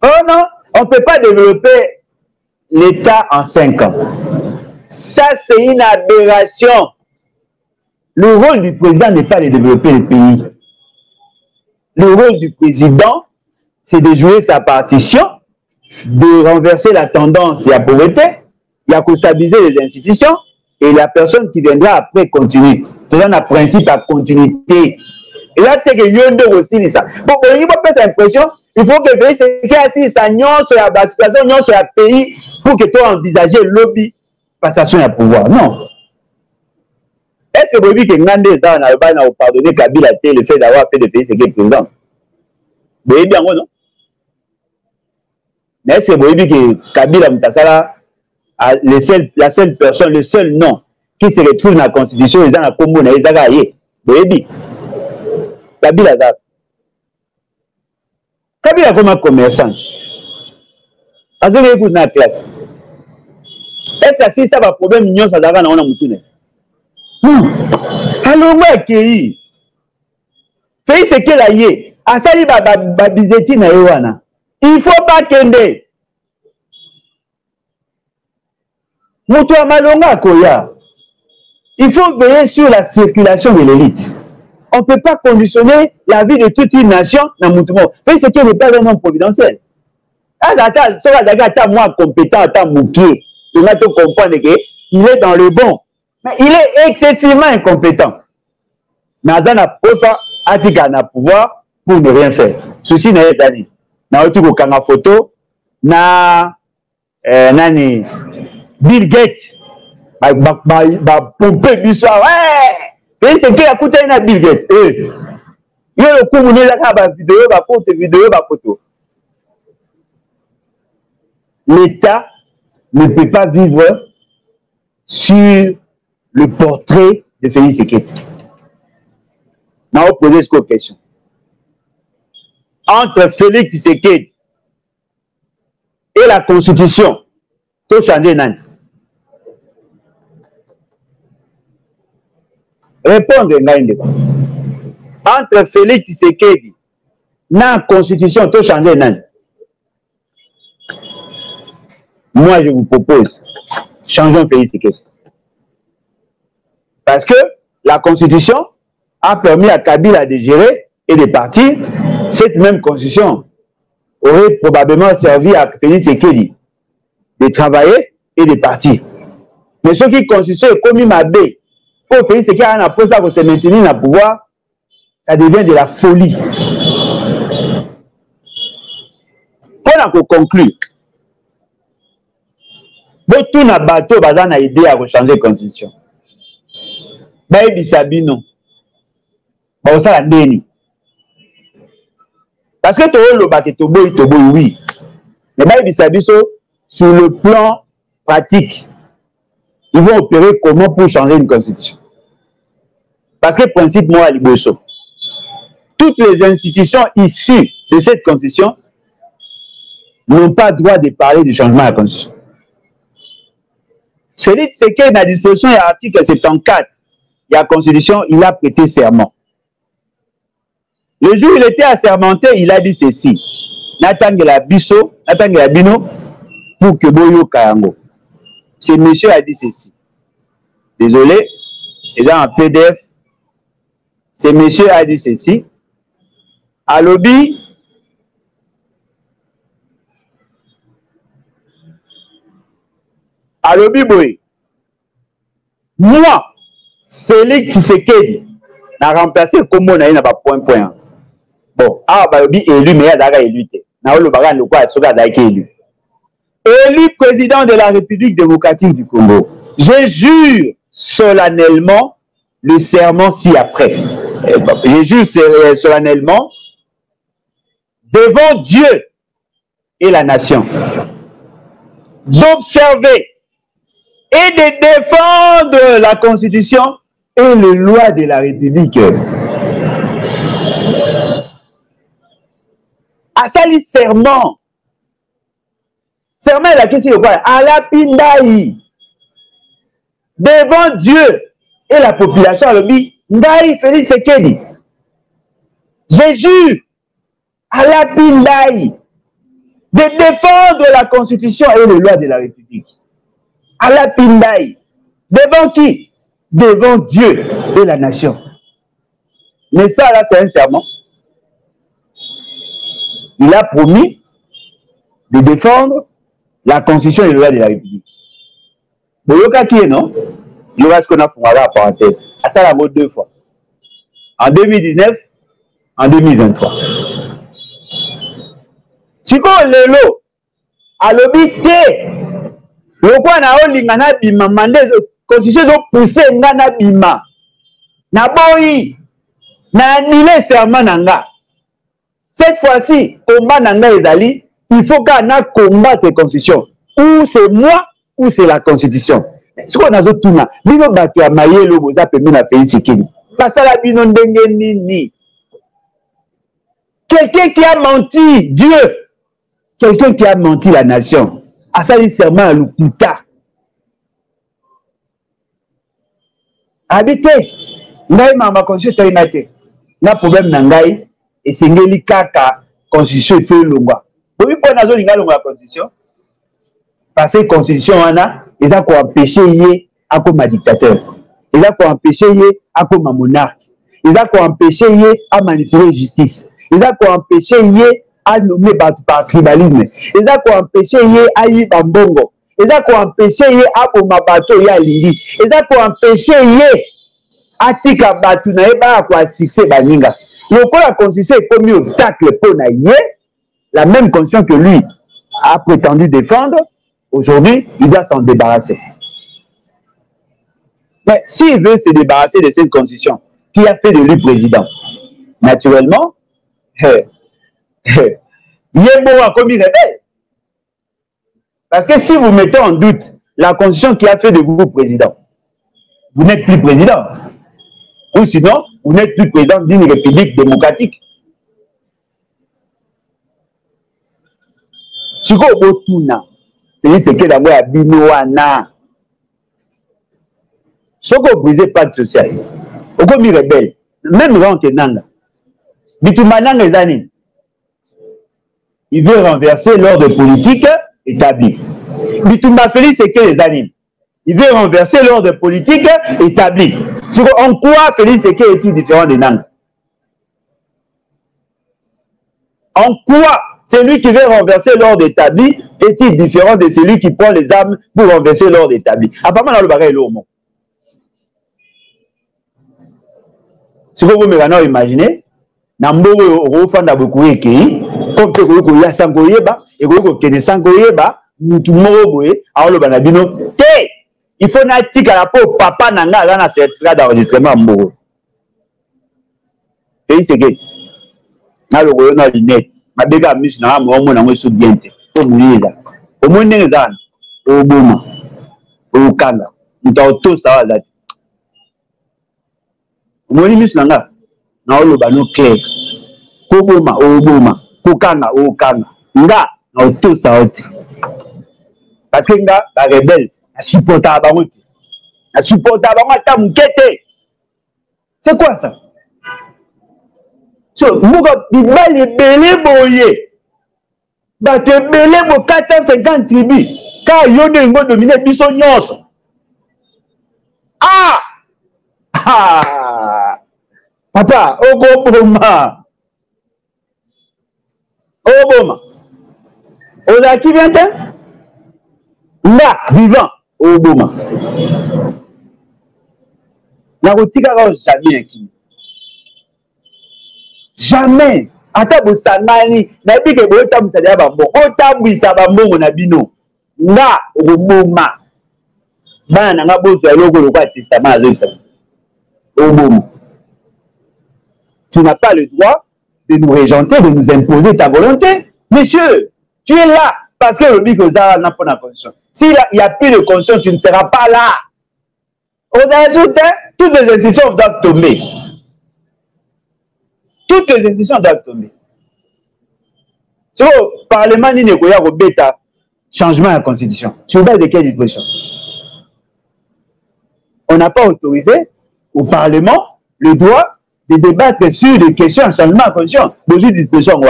Oh non, on ne peut pas développer l'État en 5 ans. Ça, c'est une aberration. Le rôle du président n'est pas de développer le pays. Le rôle du président, c'est de jouer sa partition, de renverser la tendance de la pauvreté, il y a stabiliser les institutions et la personne qui viendra après continue. C'est un principe à continuité. Et là, tu as aussi ça. Bon, il faut pas l'impression, il faut que Félix Tshisekedi sa sur la situation, sur le pays, pour que tu envisages le lobby, passation à pouvoir. Non. Est-ce que vous dites que Ngande a pardonné Kabila le fait d'avoir fait de Félix Tshisekedi président? Vous voyez bien, non? Mais est-ce que vous voyez que Kabila Moutasala, la seule personne, le seul nom qui se retrouve dans la Constitution, ils ont la combo, ils ont gagné. Vous voyez, Kabila Zap. Kabila comme un commerçant. Parce que vous écoutez dans la classe. Est-ce que si ça va problème, nous ça va dans la moutoune? Alors, moi, qui fait ce qu'elle a yé. Asali babizeti na ewana. Il faut pas kende. Moutou amalonga koya. Il faut veiller sur la circulation de l'élite. On ne peut pas conditionner la vie de toute une nation dans Moutoumo. Fait ce qui n'est pas un homme providentiel. Moi compétent, moukier. Il m'a tout comprendre qu'il est dans le bon. Mais il est excessivement incompétent. Mais Azana Pofa a dit qu'il a pouvoir pour ne rien faire. Ceci n'est pas dit. Na otu ko kanga photo na nani Bill Gates ba pomper biso ouais c'est qui a coûté na Bill Gates yo le kumu ne la ka ba vidéo ba photo. L'État ne peut pas vivre sur le portrait de Félix Tshisekedi. On va poser cette question. Entre Félix Tshisekedi et la Constitution, tout changer nan. Répondre entre Félix Tshisekedi et la Constitution, tout changer nan. Moi, je vous propose, changeons Félix Tshisekedi. Parce que la Constitution a permis à Kabila de gérer et de partir. Cette même constitution aurait probablement servi à Félix Tshisekedi de travailler et de partir. Mais ce qui constitution est comme Mabé, pour Félix Tshisekedi a pour ça pour se maintenir dans le pouvoir, ça devient de la folie. Pour qu'on conclue, tout na bateau bazana idée à changer la constitution. Baïbi Sabino, ça ndeni. Parce que oui. Mais baïbi Sabiso, sur le plan pratique, ils vont opérer comment pour changer une constitution. Parce que principe moi à Liboso, toutes les institutions issues de cette constitution n'ont pas droit de parler du changement de la constitution. Félix Tshisekedi, à disposition de l'article 74 de la Constitution, il a prêté serment. Le jour où il était assermenté, il a dit ceci. Natangela Biso, Natangela Bino, pour que Boyo Kayango. Ce monsieur a dit ceci. Désolé, il est en PDF. Ce monsieur a dit ceci. Alobi, Boy. Moi, Félix Tshisekedi, n'a remplacé comme on a eu point. Bon, Balobi élu, mais il y a élu. Élu président de la République démocratique du Congo. Je jure solennellement le serment ci-après. Je jure solennellement devant Dieu et la nation d'observer et de défendre la Constitution et les lois de la République. Asali serment. Serment la question de quoi? À la Pindaï. Devant Dieu et la population, le dit, Ndaï Félix Tshisekedi. Je jure à la Pindaï de défendre la Constitution et les lois de la République. À la Pindaï. Devant qui? Devant Dieu et la nation. N'est-ce pas là, c'est un serment? Il a promis de défendre la Constitution et les lois de la République. Boyoka qui est non? Il y aura ce qu'on a fait en parenthèse. À ça, la mode 2 fois. En 2019, en 2023. Si on lelo, à l'obité, le quoi na olingana bima mandé Constitution de pousser ngana bima. Na boyi, na annulé serment nanga. Cette fois-ci, combat nanga ezali il faut qu'on a combattre la constitution. Ou c'est moi, ou c'est la constitution. Ce qu'on a tout là, bino bato ya mayelo boza pembe na Félix Tshisekedi. Pasala bino ndenge nini. Quelqu'un qui a menti Dieu, quelqu'un qui a menti la nation, a sali serment à Lukuta. Habité, ngai ma constitution tainate. Na problème na ngai, et sengeli kaka constitution fait longwa. Bobi po nazo linga longwa constitution. Parce que constitution wana, ils ont empêché yé à comme dictateur. Ils ont empêché yé à comme monarque. Ils ont empêché yé à manipuler la justice. Ils ont empêché yé à nommer par tribalisme. Ils ont empêché yé à y bambongo. Ils ont empêché yé à bomabato ya lindi. Ils ont empêché yé à tika batu na eba à quoi fixer baninga. Donc la constitution est comme un obstacle pour na yé, la même constitution que lui a prétendu défendre. Aujourd'hui, il doit s'en débarrasser. Mais s'il veut se débarrasser de cette constitution, qui a fait de lui président, naturellement, Yémo a commis rebelle. Parce que si vous mettez en doute la constitution qui a fait de vous président, vous n'êtes plus président. Ou sinon, vous n'êtes plus président d'une république démocratique. Siko Botuna. C'est que d'abord à Binoana. Ce qu'on brisait pas de social. Au comme il rebelle. Même grand que Nanga. Bitumanang les années. Il veut renverser l'ordre politique établi. Bitumba Félix c'est que les années. Il veut renverser l'ordre politique établi. En quoi Félix c'est que est différent de Nanga? En quoi celui qui veut renverser l'ordre établi est-il différent de celui qui prend les armes pour renverser l'ordre établi? Apparemment, dans le bagage, l'homme. Si vous me imaginez, Nambo Rofanda Bokueki, comme que vous avez Sangoyeba, et vous avez Sangoyeba, nous tout le monde, alors le Banabino, il faut n'attendre à la peau, papa Nanga, là, dans certificat d'enregistrement Mbo. Et c'est que, là, le royaume a l'inette. Ma béga mis na mo na mo subiente to muliza o monde ngezana o boma o kanga mutaoto sawa zati mo ni mis nanga na o loba no clair ko boma ko kanga o kanga nga na o to sawa ti parce que nga ba rebelle na supporta ba muti na supporta ba ngata mukete. C'est quoi ça? So, Mouga Bibali Belé Boye. Bate Belé Bo 450 tribus. Car Yone Ngo dominé Bissonyos. Ah! Ah! Papa, Oboma. Oboma. Oza qui vient de? Là, vivant. Oboma. Na rotika ka jamais qui. Jamais. Ata bosangani na bi ke boyota musali bambo. Otambwisa bambo na bino. Nga oboma. Bana nga bozo ya loko lokwa testament azobisa. Oboma. Tu n'as pas le droit de nous régenter, de nous imposer ta volonté. Monsieur, tu es là parce que le Bikoza n'a pas de condition. S'il n'y a plus de condition, tu ne seras pas là. On ajoute, toutes les institutions doivent tomber. Toutes les institutions doivent tomber. Si le Parlement n'est pas changement à la Constitution, sur base de quelle disposition? On n'a pas autorisé au Parlement le droit de débattre sur des questions en changement à la Constitution. Besoin de disposition.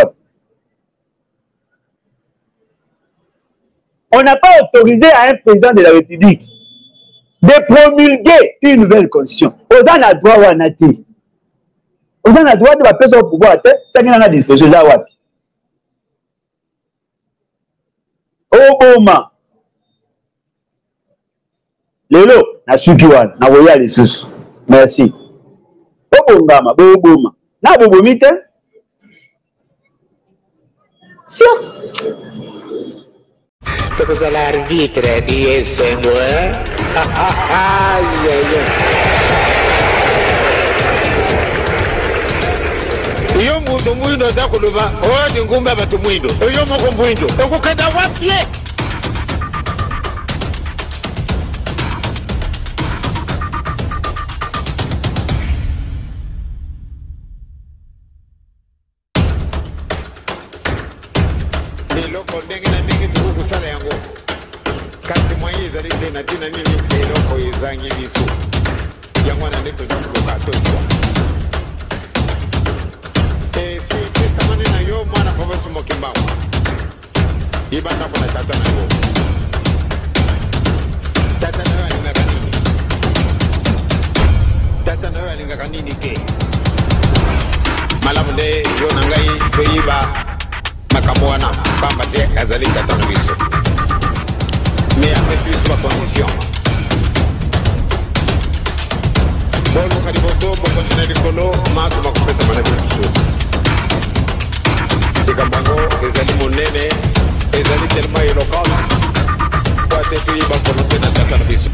On n'a pas autorisé à un président de la République de promulguer une nouvelle Constitution. Aux en a droit ou en a t. Aux en a droit de la personne au pouvoir, tant qu'il en a disposition. Obama. Lelo, na sukiwan, na voya les sous. Merci. Obama, Obama. Na bobomite? Si. Cosa l'arbitre di essendo, iyo mutu mwindo aza kuluba oyo ndi ngumba batu mwindo iyo moko mwindo okukenda wapye iloko ndenge na ndenge tukukusala yango kasi mwaye ezali te na tina nini eloko ezangi biso yango wana nde tozikoka tozwa esepesamane na yo mwana papa sumokimbawa yebandako na tata na yo tata na yo alingaka nini tata na yo alingaka nini ke malamu nde yo na ngai toyiba makambo wana pamba te azali tata na biso mais après plus ma condition boluka liboso bokontina likolo maso bakopesa mana biso likambo yango ezali monene ezali tellement éloquent po ate toyiba volonté na tata na biso